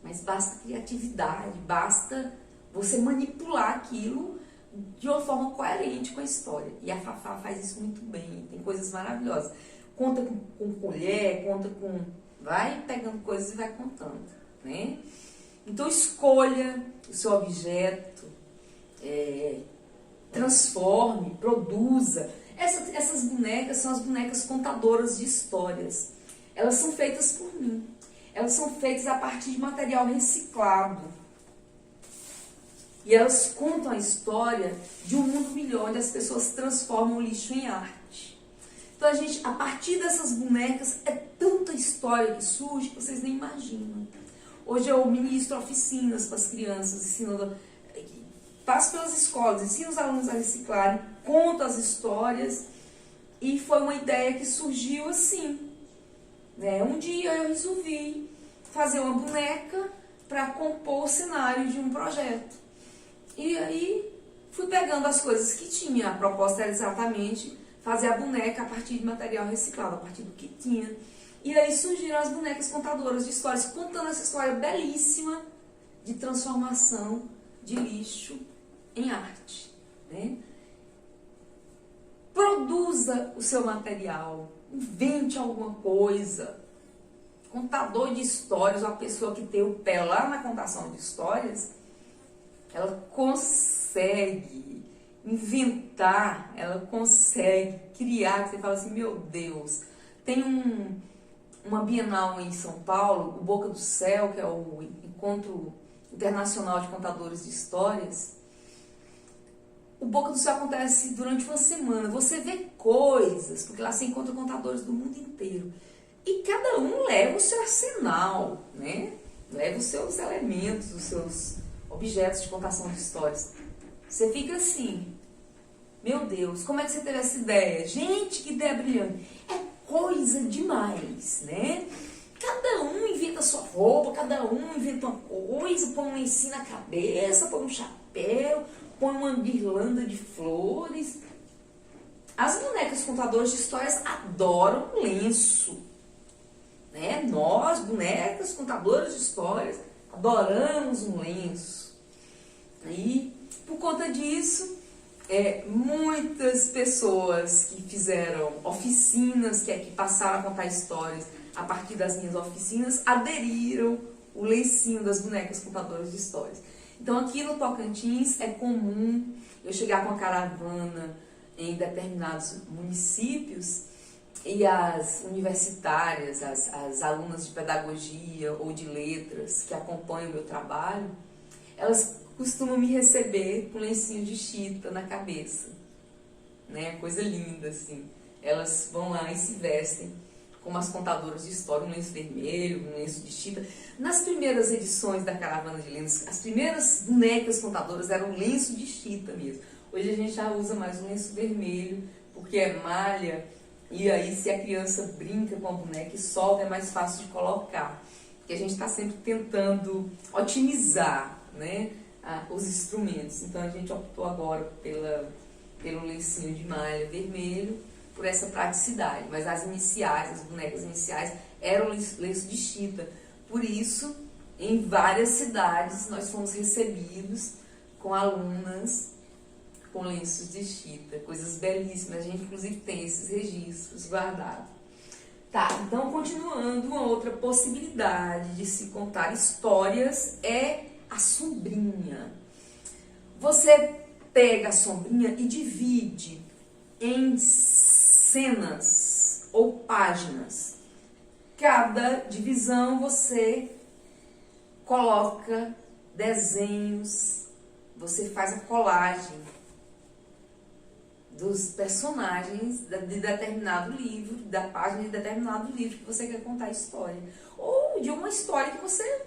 Mas basta criatividade, basta você manipular aquilo de uma forma coerente com a história. E a Fafá faz isso muito bem, tem coisas maravilhosas. Conta com colher, vai pegando coisas e vai contando, né? Então escolha o seu objeto, transforme, produza. Essas bonecas são as bonecas contadoras de histórias. Elas são feitas por mim. Elas são feitas a partir de material reciclado. E elas contam a história de um mundo melhor, onde as pessoas transformam o lixo em arte. Então, a partir dessas bonecas, é tanta história que surge que vocês nem imaginam. Hoje eu ministro oficinas para as crianças, passo pelas escolas, ensino os alunos a reciclarem, conto as histórias. E foi uma ideia que surgiu assim. Um dia eu resolvi fazer uma boneca para compor o cenário de um projeto. E aí fui pegando as coisas que tinha. A proposta era exatamente fazer a boneca a partir de material reciclado, a partir do que tinha. E aí surgiram as bonecas contadoras de histórias, contando essa história belíssima de transformação de lixo em arte. Né? Produza o seu material, invente alguma coisa. Contador de histórias, uma pessoa que tem o pé lá na contação de histórias, ela consegue inventar, ela consegue criar, que você fala assim, meu Deus. Tem uma Bienal em São Paulo, o Boca do Céu, que é o Encontro Internacional de Contadores de Histórias. O Boca do Céu acontece durante uma semana. Você vê coisas, porque lá você encontra contadores do mundo inteiro. E cada um leva o seu arsenal, né? Leva os seus elementos, os seus objetos de contação de histórias. Você fica assim, meu Deus, como é que você teve essa ideia? Gente, que ideia brilhante. É coisa demais, né? Cada um inventa a sua roupa, cada um inventa uma coisa, põe um lencinho na cabeça, põe um chapéu, põe uma guirlanda de flores. As bonecas contadoras de histórias adoram lenço, né? Nós, bonecas contadoras de histórias, adoramos um lenço. E por conta disso, muitas pessoas que fizeram oficinas, que passaram a contar histórias a partir das minhas oficinas, aderiram o lencinho das bonecas contadoras de histórias. Então aqui no Tocantins é comum eu chegar com a caravana em determinados municípios e as universitárias, as alunas de pedagogia ou de letras que acompanham o meu trabalho, elas costumam me receber com lencinho de chita na cabeça, né? Coisa linda, assim. Elas vão lá e se vestem como as contadoras de história, um lenço vermelho, um lenço de chita. Nas primeiras edições da Caravana de Lenços, as primeiras bonecas contadoras eram lenço de chita mesmo. Hoje a gente já usa mais um lenço vermelho, porque é malha, e aí se a criança brinca com a boneca e solta, é mais fácil de colocar. Porque a gente está sempre tentando otimizar, né, os instrumentos. Então a gente optou agora pelo lencinho de malha vermelho, por essa praticidade. Mas as iniciais, as bonecas iniciais, eram lenço de chita. Por isso, em várias cidades, nós fomos recebidos com alunas com lenços de chita, coisas belíssimas. A gente, inclusive, tem esses registros guardados. Tá, então, continuando, uma outra possibilidade de se contar histórias é a sombrinha. Você pega a sombrinha e divide em cenas ou páginas. Cada divisão você coloca desenhos, você faz a colagem dos personagens de determinado livro, da página de determinado livro que você quer contar a história. Ou de uma história que você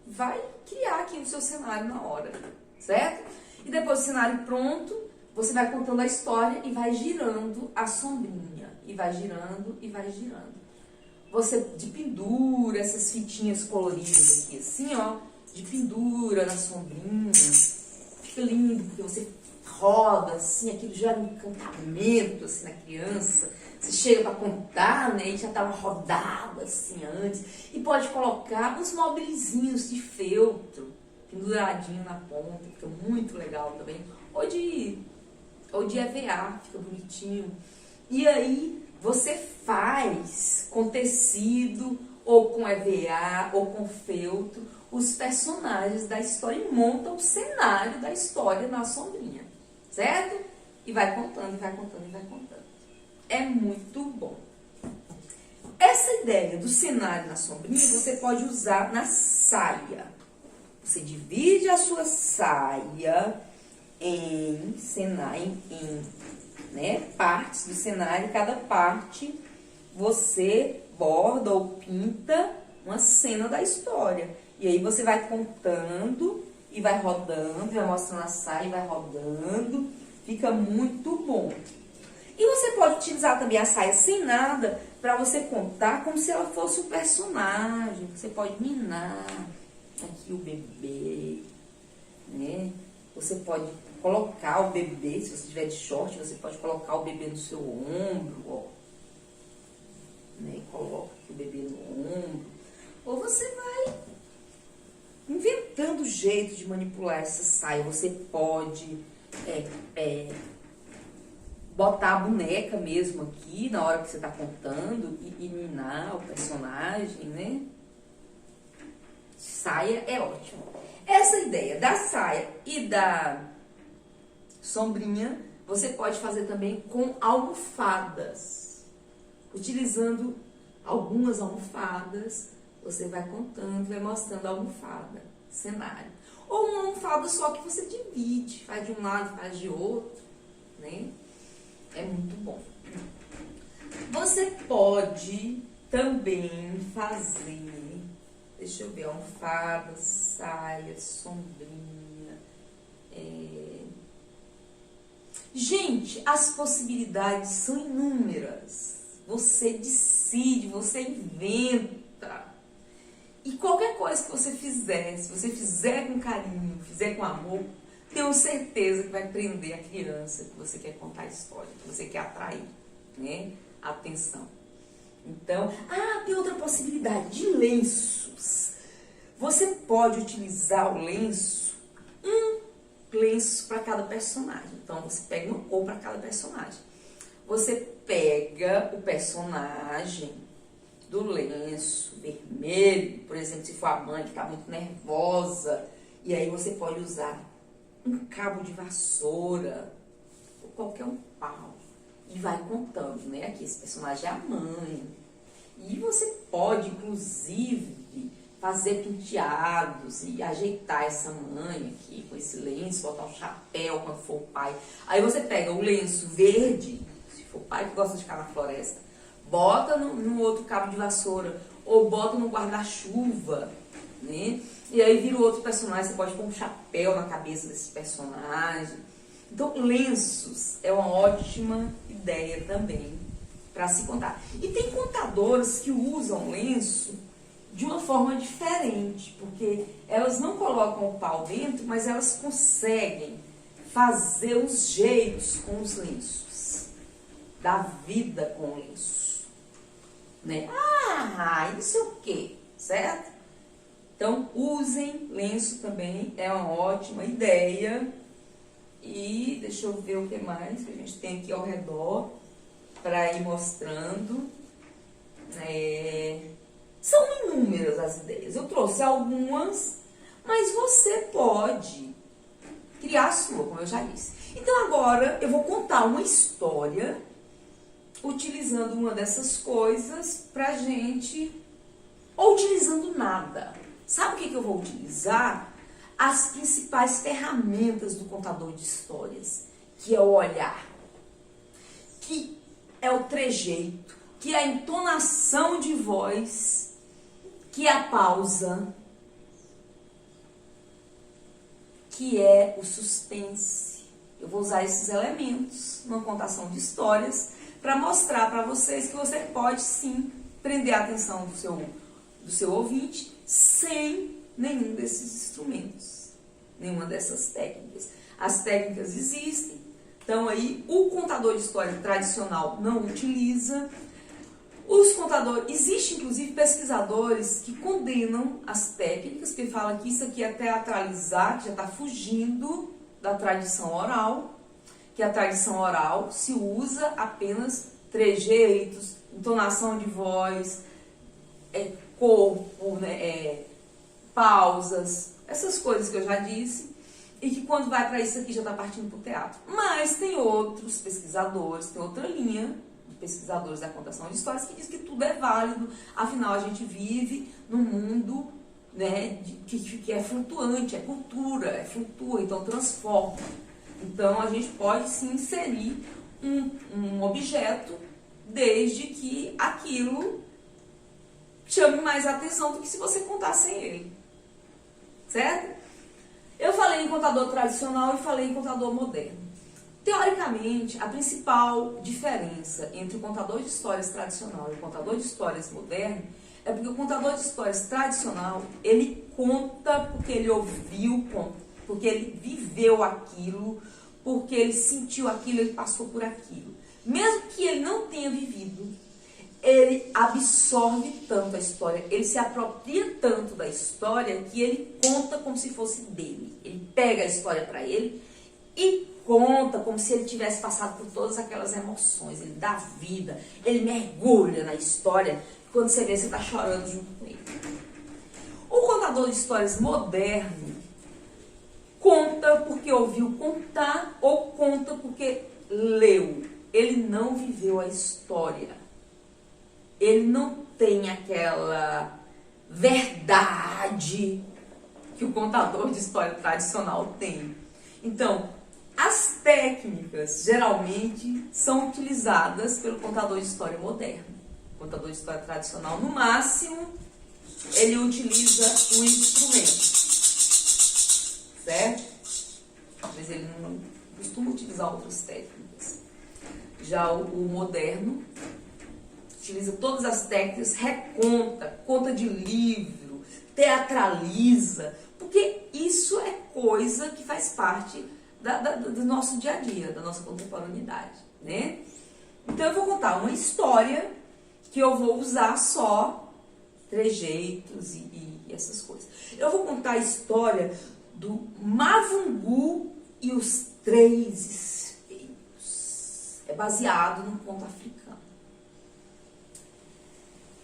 vai criar aqui no seu cenário na hora, certo? E depois do cenário pronto, você vai contando a história e vai girando a sombrinha. E vai girando e vai girando. Você de pendura essas fitinhas coloridas aqui, assim, ó, de pendura na sombrinha. Fica lindo, porque você roda, assim, aquilo gera um encantamento, assim, na criança. Você chega para contar, né, e já tá uma rodada, assim, antes. E pode colocar uns mobilizinhos de feltro, penduradinho na ponta, fica muito legal também. Ou de EVA, fica bonitinho. E aí, você faz com tecido, ou com EVA, ou com feltro, os personagens da história e monta o cenário da história na sombrinha. Certo? E vai contando, e vai contando, e vai contando. É muito bom. Essa ideia do cenário na sombrinha você pode usar na saia. Você divide a sua saia em partes do cenário. E cada parte você borda ou pinta uma cena da história. E aí você vai contando e vai rodando, vai mostrando a saia e vai rodando. Fica muito bom. E você pode utilizar também a saia sem nada para você contar como se ela fosse um personagem. Você pode minar aqui o bebê, né? Você pode colocar o bebê, se você tiver de short, você pode colocar o bebê no seu ombro, ó. Né? Coloca aqui o bebê no ombro. Ou você vai inventando jeito de manipular essa saia. Você pode botar a boneca mesmo aqui na hora que você está contando e minar o personagem, né? Saia é ótimo. Essa ideia da saia e da sombrinha você pode fazer também com almofadas. Utilizando algumas almofadas, você vai contando, vai mostrando a almofada, cenário. Ou uma almofada só que você divide, faz de um lado, faz de outro, né? É muito bom. Você pode também fazer, deixa eu ver, almofada, saia, sombrinha. Gente, as possibilidades são inúmeras. Você decide, você inventa. E qualquer coisa que você fizer, se você fizer com carinho, fizer com amor, tenho certeza que vai prender a criança que você quer contar a história, que você quer atrair, né, a atenção. Então, tem outra possibilidade de lenços. Você pode utilizar o lenço, um lenço para cada personagem. Então, você pega uma cor para cada personagem. Você pega o personagem do lenço vermelho, por exemplo, se for a mãe que está muito nervosa, e aí você pode usar um cabo de vassoura, ou qualquer um pau, e vai contando, né, que esse personagem é a mãe. E você pode, inclusive, fazer penteados e ajeitar essa mãe aqui com esse lenço, botar um chapéu quando for o pai. Aí você pega o lenço verde, se for o pai que gosta de ficar na floresta, bota no outro cabo de vassoura, ou bota no guarda-chuva, né? E aí vira o outro personagem, você pode pôr um chapéu na cabeça desse personagem. Então, lenços é uma ótima ideia também para se contar. E tem contadoras que usam lenço de uma forma diferente, porque elas não colocam o pau dentro, mas elas conseguem fazer os jeitos com os lenços, dar vida com o lenço, né? Isso é o quê? Certo? Então, usem lenço também, é uma ótima ideia. E deixa eu ver o que mais que a gente tem aqui ao redor para ir mostrando. São inúmeras as ideias. Eu trouxe algumas, mas você pode criar a sua, como eu já disse. Então agora eu vou contar uma história utilizando uma dessas coisas pra gente, ou utilizando nada. Sabe o que eu vou utilizar? As principais ferramentas do contador de histórias, que é o olhar, que é o trejeito, que é a entonação de voz, que é a pausa, que é o suspense. Eu vou usar esses elementos numa contação de histórias para mostrar para vocês que você pode sim prender a atenção do seu ouvinte sem nenhum desses instrumentos, nenhuma dessas técnicas. As técnicas existem, então aí o contador de história tradicional não utiliza. Existem inclusive pesquisadores que condenam as técnicas, que falam que isso aqui é teatralizar, que já está fugindo da tradição oral, que a tradição oral se usa apenas trejeitos, entonação de voz, corpo, né, pausas, essas coisas que eu já disse, e que quando vai para isso aqui já está partindo para o teatro. Mas tem outros pesquisadores, tem outra linha de pesquisadores da contação de histórias que diz que tudo é válido, afinal a gente vive num mundo, né, que é flutuante, é cultura, flutua, então transforma. Então a gente pode sim inserir um objeto desde que aquilo chame mais atenção do que se você contar sem ele, certo? Eu falei em contador tradicional e falei em contador moderno. Teoricamente, a principal diferença entre o contador de histórias tradicional e o contador de histórias moderno é porque o contador de histórias tradicional, ele conta porque ele ouviu, porque ele viveu aquilo, porque ele sentiu aquilo, ele passou por aquilo. Mesmo que ele não tenha vivido, ele absorve tanto a história, ele se apropria tanto da história que ele conta como se fosse dele. Ele pega a história para ele e conta como se ele tivesse passado por todas aquelas emoções. Ele dá vida, ele mergulha na história. Quando você vê, você está chorando junto com ele. O contador de histórias moderno conta porque ouviu contar ou conta porque leu. Ele não viveu a história. Ele não tem aquela verdade que o contador de história tradicional tem. Então, as técnicas geralmente são utilizadas pelo contador de história moderno. O contador de história tradicional, no máximo, ele utiliza um instrumento, certo? Mas ele não costuma utilizar outras técnicas. Já o moderno utiliza todas as técnicas, reconta, conta de livro, teatraliza, porque porque isso é coisa que faz parte do nosso dia a dia, da nossa contemporaneidade, né? Então eu vou contar uma história que eu vou usar só trejeitos e essas coisas. Eu vou contar a história do Mavungu e os Três Espelhos. É baseado num conto africano.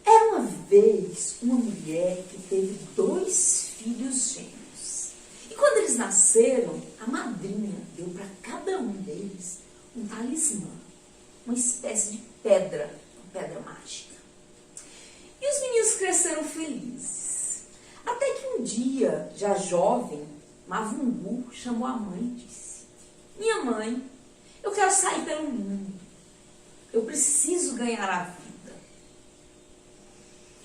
Era uma vez uma mulher que teve 2 filhos gêmeos. E quando eles nasceram, a madrinha deu para cada um deles um talismã, uma espécie de pedra, uma pedra mágica. E os meninos cresceram felizes. Até que um dia, já jovem, Mavungu chamou a mãe e disse: minha mãe, eu quero sair pelo mundo. Eu preciso ganhar a vida.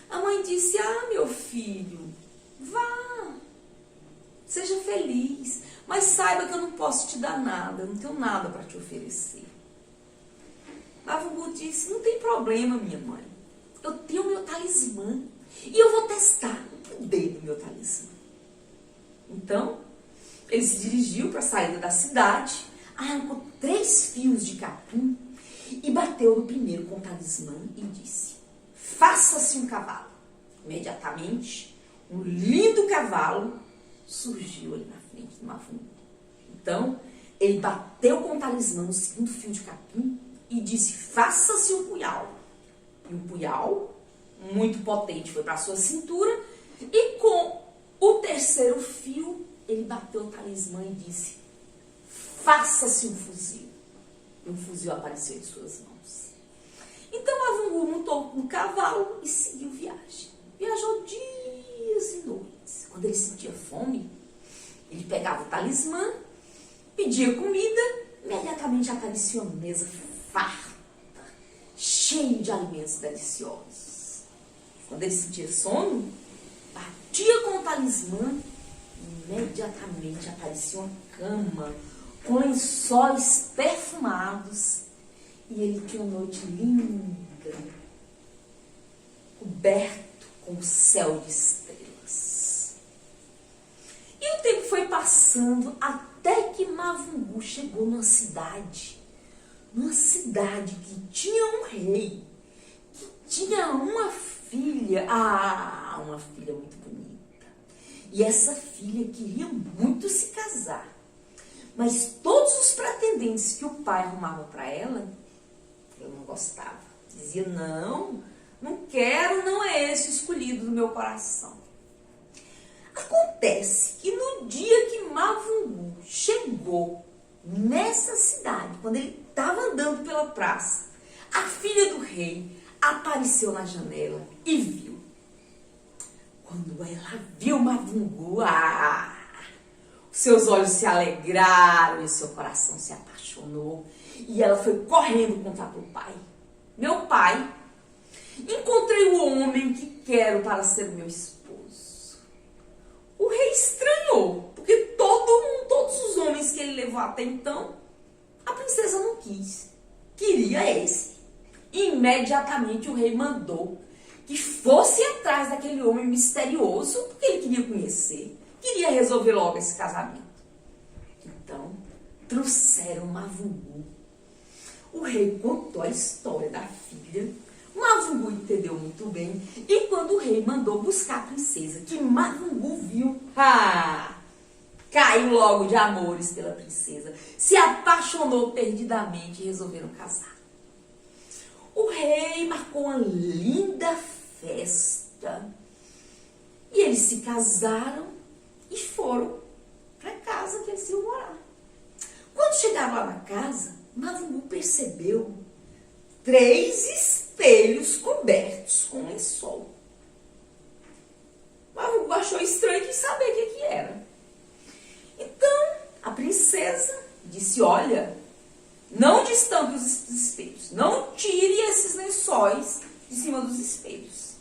A mãe disse: ah, meu filho, vá, seja feliz, mas saiba que eu não posso te dar nada, eu não tenho nada para te oferecer. Mavungu disse: não tem problema, minha mãe, eu tenho meu talismã e eu vou testar o poder do meu talismã. Então, ele se dirigiu para a saída da cidade, arrancou 3 fios de capim e bateu no primeiro com o talismã e disse: faça-se um cavalo. Imediatamente, um lindo cavalo surgiu ali na frente do Mavungu. Então, ele bateu com o talismã no segundo fio de capim e disse: faça-se um punhal. E um punhal, muito potente, foi para a sua cintura. E com o terceiro fio, ele bateu o talismã e disse: faça-se um fuzil. E um fuzil apareceu em suas mãos. Então Mavungu montou no cavalo e seguiu viagem. Viajou dias e noites. Quando ele sentia fome, ele pegava o talismã, pedia comida, imediatamente aparecia uma mesa farta, cheia de alimentos deliciosos. Quando ele sentia sono, batia com o talismã, imediatamente aparecia uma cama com lençóis perfumados e ele tinha uma noite linda, coberto com o céu de estrelas. E o tempo foi passando até que Mavungu chegou numa cidade que tinha um rei, que tinha uma filha, uma filha muito bonita. E essa filha queria muito se casar. Mas todos os pretendentes que o pai arrumava para ela, eu não gostava. Dizia: não quero, não é esse o escolhido do meu coração. Acontece que no dia que Mavungu chegou nessa cidade, quando ele estava andando pela praça, a filha do rei apareceu na janela e viu. Quando ela viu Mavungu, seus olhos se alegraram e seu coração se apaixonou. E ela foi correndo contar para o pai: meu pai, encontrei o homem que quero para ser meu esposo. O rei estranhou, porque todos os homens que ele levou até então, a princesa não quis. Queria esse. Imediatamente o rei mandou que fosse atrás daquele homem misterioso, porque ele queria conhecer, queria resolver logo esse casamento. Então, trouxeram Mavungu. O rei contou a história da filha. Mavungu entendeu muito bem. E quando o rei mandou buscar a princesa, que Mavungu viu, caiu logo de amores pela princesa. Se apaixonou perdidamente e resolveram casar. O rei marcou uma linda festa. E eles se casaram e foram para a casa que eles iam morar. Quando chegaram lá na casa, Mavungu percebeu 3 espelhos cobertos com lençol. Mavungu achou estranho e quis saber o que era. Então, a princesa disse: olha, não destampe os espelhos, não tire esses lençóis de cima dos espelhos.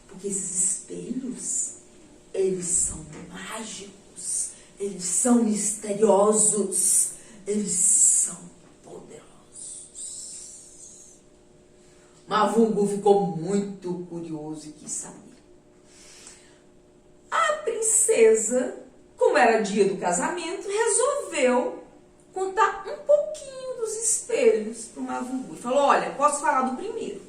Porque esses espelhos, eles são mágicos, eles são misteriosos, eles são poderosos. Mavungu ficou muito curioso e quis saber. A princesa princesa, como era dia do casamento, resolveu contar um pouquinho dos espelhos para o Mavungu. E falou, olha, posso falar do primeiro.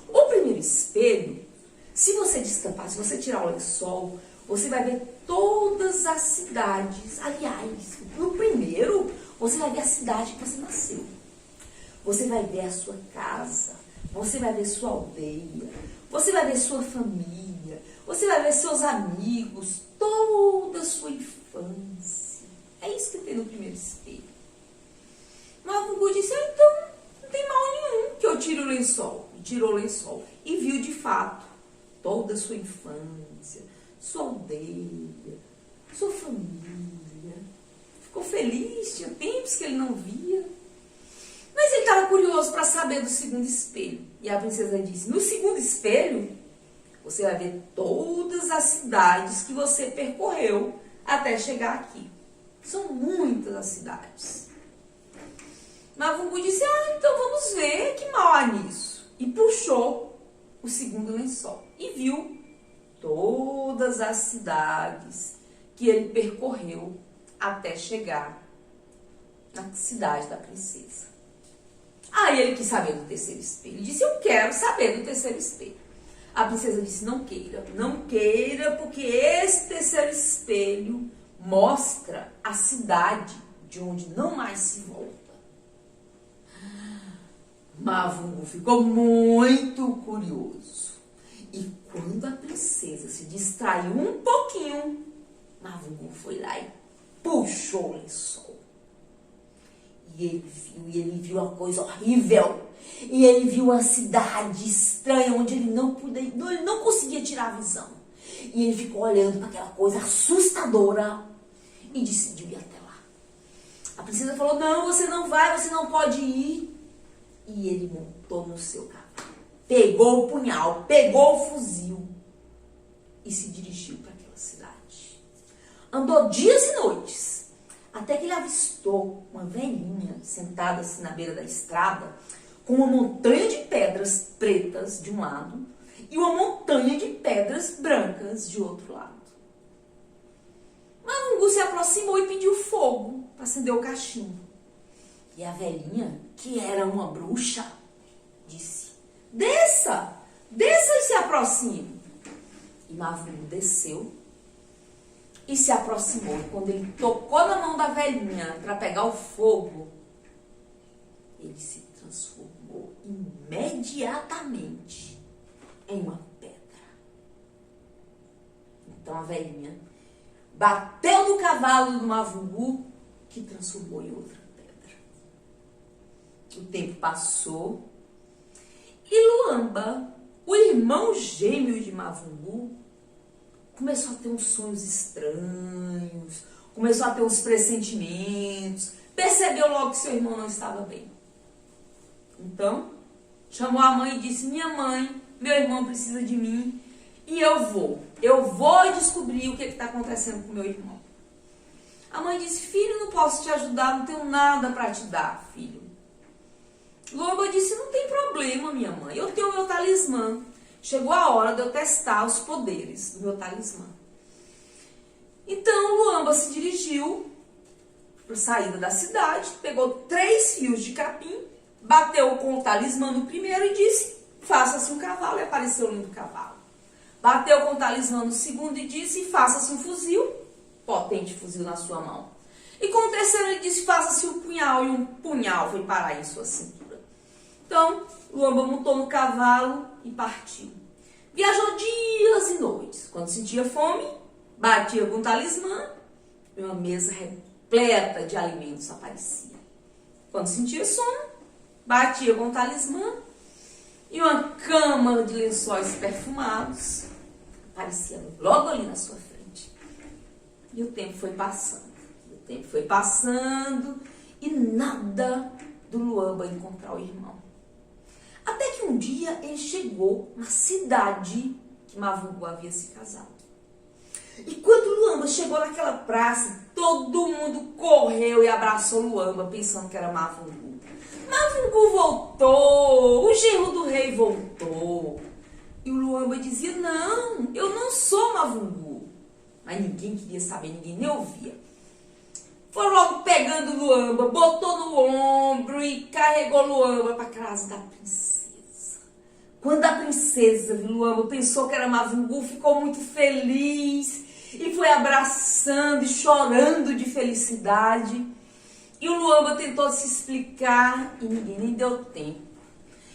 O primeiro espelho, se você destampar, se você tirar o lençol, você vai ver todas as cidades. Aliás, no primeiro, você vai ver a cidade que você nasceu. Você vai ver a sua casa, você vai ver sua aldeia, você vai ver sua família, você vai ver seus amigos, toda a sua infância. É isso que tem no primeiro espelho. Mavungu disse, então, não tem mal nenhum que eu tire o lençol. E tirou o lençol. E viu de fato toda a sua infância, sua aldeia, sua família. Ficou feliz, tinha tempos que ele não via. Mas ele estava curioso para saber do segundo espelho. E a princesa disse, no segundo espelho, você vai ver todas as cidades que você percorreu até chegar aqui. São muitas as cidades. Mavungu disse, então vamos ver que mal há nisso. E puxou o segundo lençol. E viu todas as cidades que ele percorreu até chegar na cidade da princesa. Aí ele quis saber do terceiro espelho. Ele disse, eu quero saber do terceiro espelho. A princesa disse, não queira, porque esse terceiro espelho mostra a cidade de onde não mais se volta. Mavungu ficou muito curioso. E quando a princesa se distraiu um pouquinho, Mavungu foi lá e puxou o lençol. E ele viu uma coisa horrível. E ele viu uma cidade estranha onde ele não conseguia tirar a visão. E ele ficou olhando para aquela coisa assustadora e decidiu ir até lá. A princesa falou, não, você não vai, você não pode ir. E ele montou no seu cavalo, pegou o punhal, pegou o fuzil e se dirigiu para aquela cidade. Andou dias e noites, até que ele avistou uma velhinha sentada assim na beira da estrada, com uma montanha de pedras pretas de um lado e uma montanha de pedras brancas de outro lado. Mavungu se aproximou e pediu fogo para acender o cachimbo. E a velhinha, que era uma bruxa, disse, desça e se aproxime. E Mavungu desceu e se aproximou. E quando ele tocou na mão da velhinha para pegar o fogo, ele se transformou imediatamente em uma pedra. Então a velhinha bateu no cavalo do Mavungu, que transformou em outra. O tempo passou e Luamba, o irmão gêmeo de Mavungu, começou a ter uns sonhos estranhos, começou a ter uns pressentimentos, percebeu logo que seu irmão não estava bem. Então, chamou a mãe e disse, minha mãe, meu irmão precisa de mim e eu vou descobrir o que está acontecendo com meu irmão. A mãe disse, filho, não posso te ajudar, não tenho nada para te dar, filho. Luamba disse, não tem problema, minha mãe, eu tenho o meu talismã. Chegou a hora de eu testar os poderes do meu talismã. Então, Luamba se dirigiu para a saída da cidade, pegou 3 fios de capim, bateu com o talismã no primeiro e disse, faça-se um cavalo, e apareceu o lindo cavalo. Bateu com o talismã no segundo e disse, faça-se um fuzil, potente fuzil na sua mão. E com o terceiro ele disse, faça-se um punhal, e um punhal foi parar em sua cintura. Então, Luamba montou no cavalo e partiu. Viajou dias e noites. Quando sentia fome, batia com o talismã e uma mesa repleta de alimentos aparecia. Quando sentia sono, batia com o talismã e uma cama de lençóis perfumados aparecia logo ali na sua frente. E o tempo foi passando. E nada do Luamba encontrar o irmão. Até que um dia ele chegou na cidade que Mavungu havia se casado. E quando Luamba chegou naquela praça, todo mundo correu e abraçou Luamba, pensando que era Mavungu. Mavungu voltou, o genro do rei voltou. E o Luamba dizia, não, eu não sou Mavungu. Mas ninguém queria saber, ninguém nem ouvia. Foi logo pegando Luamba, botou no ombro e carregou Luamba para casa da princesa. Quando a princesa viu Luamba, pensou que era Mavungu, ficou muito feliz e foi abraçando e chorando de felicidade. E o Luamba tentou se explicar e ninguém nem deu tempo.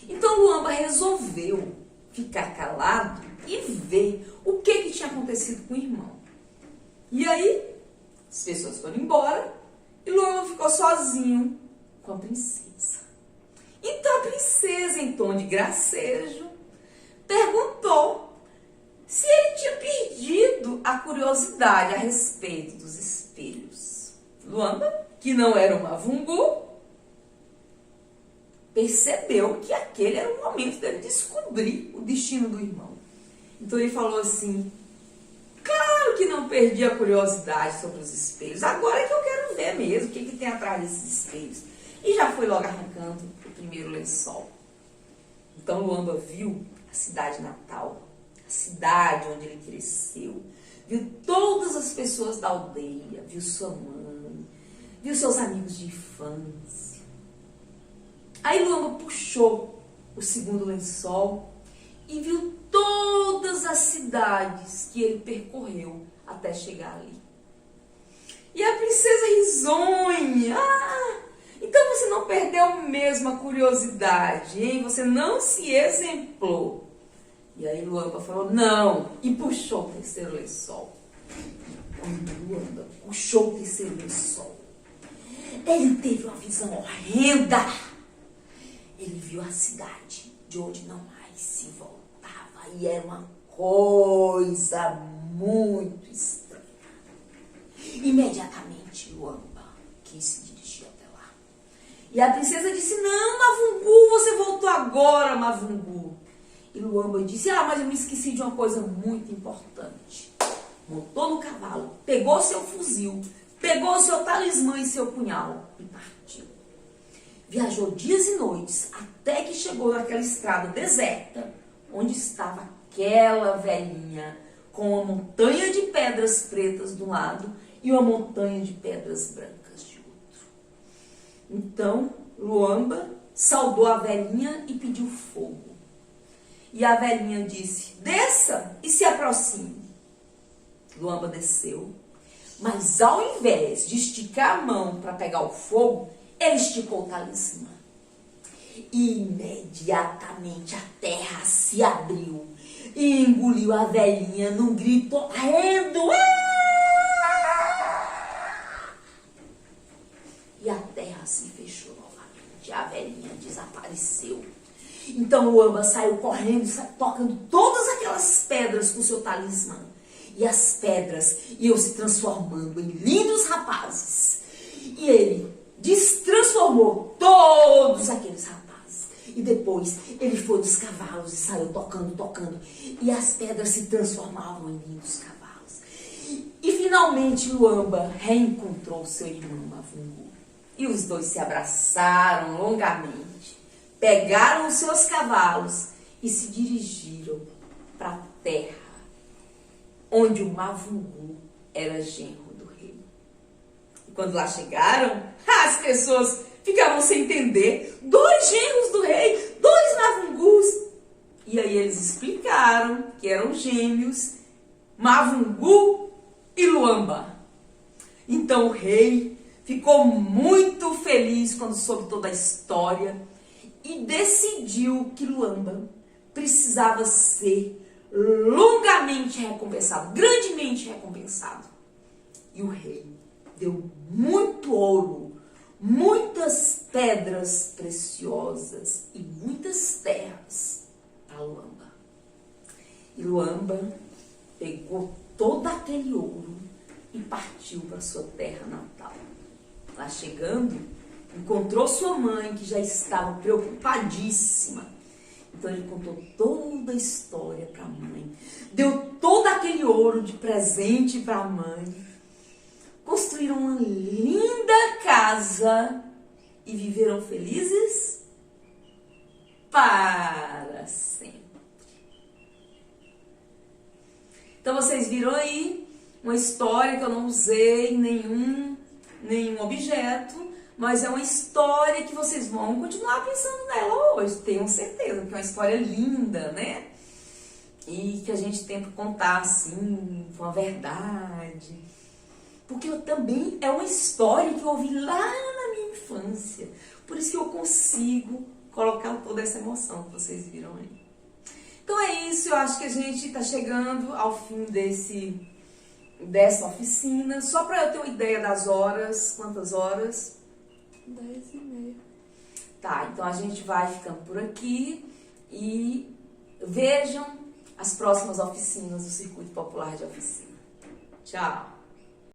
Então Luamba resolveu ficar calado e ver o que tinha acontecido com o irmão. E aí, as pessoas foram embora e Luamba ficou sozinho com a princesa. Então a princesa, em tom de gracejo, perguntou se ele tinha perdido a curiosidade a respeito dos espelhos. Luamba, que não era um Mavungu, percebeu que aquele era o momento dele descobrir o destino do irmão. Então ele falou assim: claro que não perdi a curiosidade sobre os espelhos, agora é que eu quero ver mesmo o que tem atrás desses espelhos. E já foi logo arrancando o primeiro lençol. Então Luamba viu a cidade natal, a cidade onde ele cresceu, viu todas as pessoas da aldeia, viu sua mãe, viu seus amigos de infância. Aí Luamba puxou o segundo lençol e viu todas as cidades que ele percorreu até chegar ali. E a princesa risonha: então você não perdeu mesmo a curiosidade, hein? Você não se exemplou. E aí Luamba falou: não, e puxou o terceiro lençol. Quando Luamba puxou o terceiro lençol, ele teve uma visão horrenda. Ele viu a cidade de onde não mais se voltava e era uma coisa muito estranha. Imediatamente Luamba quis se dirigir até lá. E a princesa disse: não, Mavungu, você voltou agora, Mavungu. E Luamba disse: mas eu me esqueci de uma coisa muito importante. Montou no cavalo, pegou seu fuzil, pegou seu talismã e seu punhal e partiu. Viajou dias e noites até que chegou naquela estrada deserta, onde estava aquela velhinha com uma montanha de pedras pretas de um lado e uma montanha de pedras brancas de outro. Então Luamba saudou a velhinha e pediu fogo. E a velhinha disse: desça e se aproxime. Luamba desceu, mas ao invés de esticar a mão para pegar o fogo, ele esticou o talismã. E imediatamente a terra se abriu e engoliu a velhinha num grito horrendo. E a terra se fechou novamente. A velhinha desapareceu. Então Luamba saiu correndo, tocando todas aquelas pedras com seu talismã. E as pedras iam se transformando em lindos rapazes. E ele destransformou todos aqueles rapazes. E depois ele foi dos cavalos e saiu tocando. E as pedras se transformavam em lindos cavalos. E finalmente Luamba reencontrou seu irmão Mavungu. E os dois se abraçaram longamente, pegaram os seus cavalos e se dirigiram para a terra onde o Mavungu era genro do rei. E quando lá chegaram, as pessoas ficavam sem entender. 2 genros do rei, 2 Mavungus. E aí eles explicaram que eram gêmeos, Mavungu e Luamba. Então o rei ficou muito feliz quando soube toda a história e decidiu que Luamba precisava ser longamente recompensado, grandemente recompensado. E o rei deu muito ouro, muitas pedras preciosas e muitas terras para Luamba. E Luamba pegou todo aquele ouro e partiu para sua terra natal. Lá chegando, encontrou sua mãe, que já estava preocupadíssima. Então ele contou toda a história para a mãe, deu todo aquele ouro de presente para a mãe, construíram uma linda casa e viveram felizes para sempre. Então vocês viram aí uma história que eu não usei nenhum objeto, mas é uma história que vocês vão continuar pensando nela hoje, tenho certeza, porque é uma história linda, né? E que a gente tenta contar assim, com a verdade. Porque eu também é uma história que eu ouvi lá na minha infância. Por isso que eu consigo colocar toda essa emoção que vocês viram aí. Então é isso, eu acho que a gente está chegando ao fim dessa oficina. Só para eu ter uma ideia das horas, quantas horas? 10h30. Tá, então a gente vai ficando por aqui e vejam as próximas oficinas do Circuito Popular de Oficina. Tchau!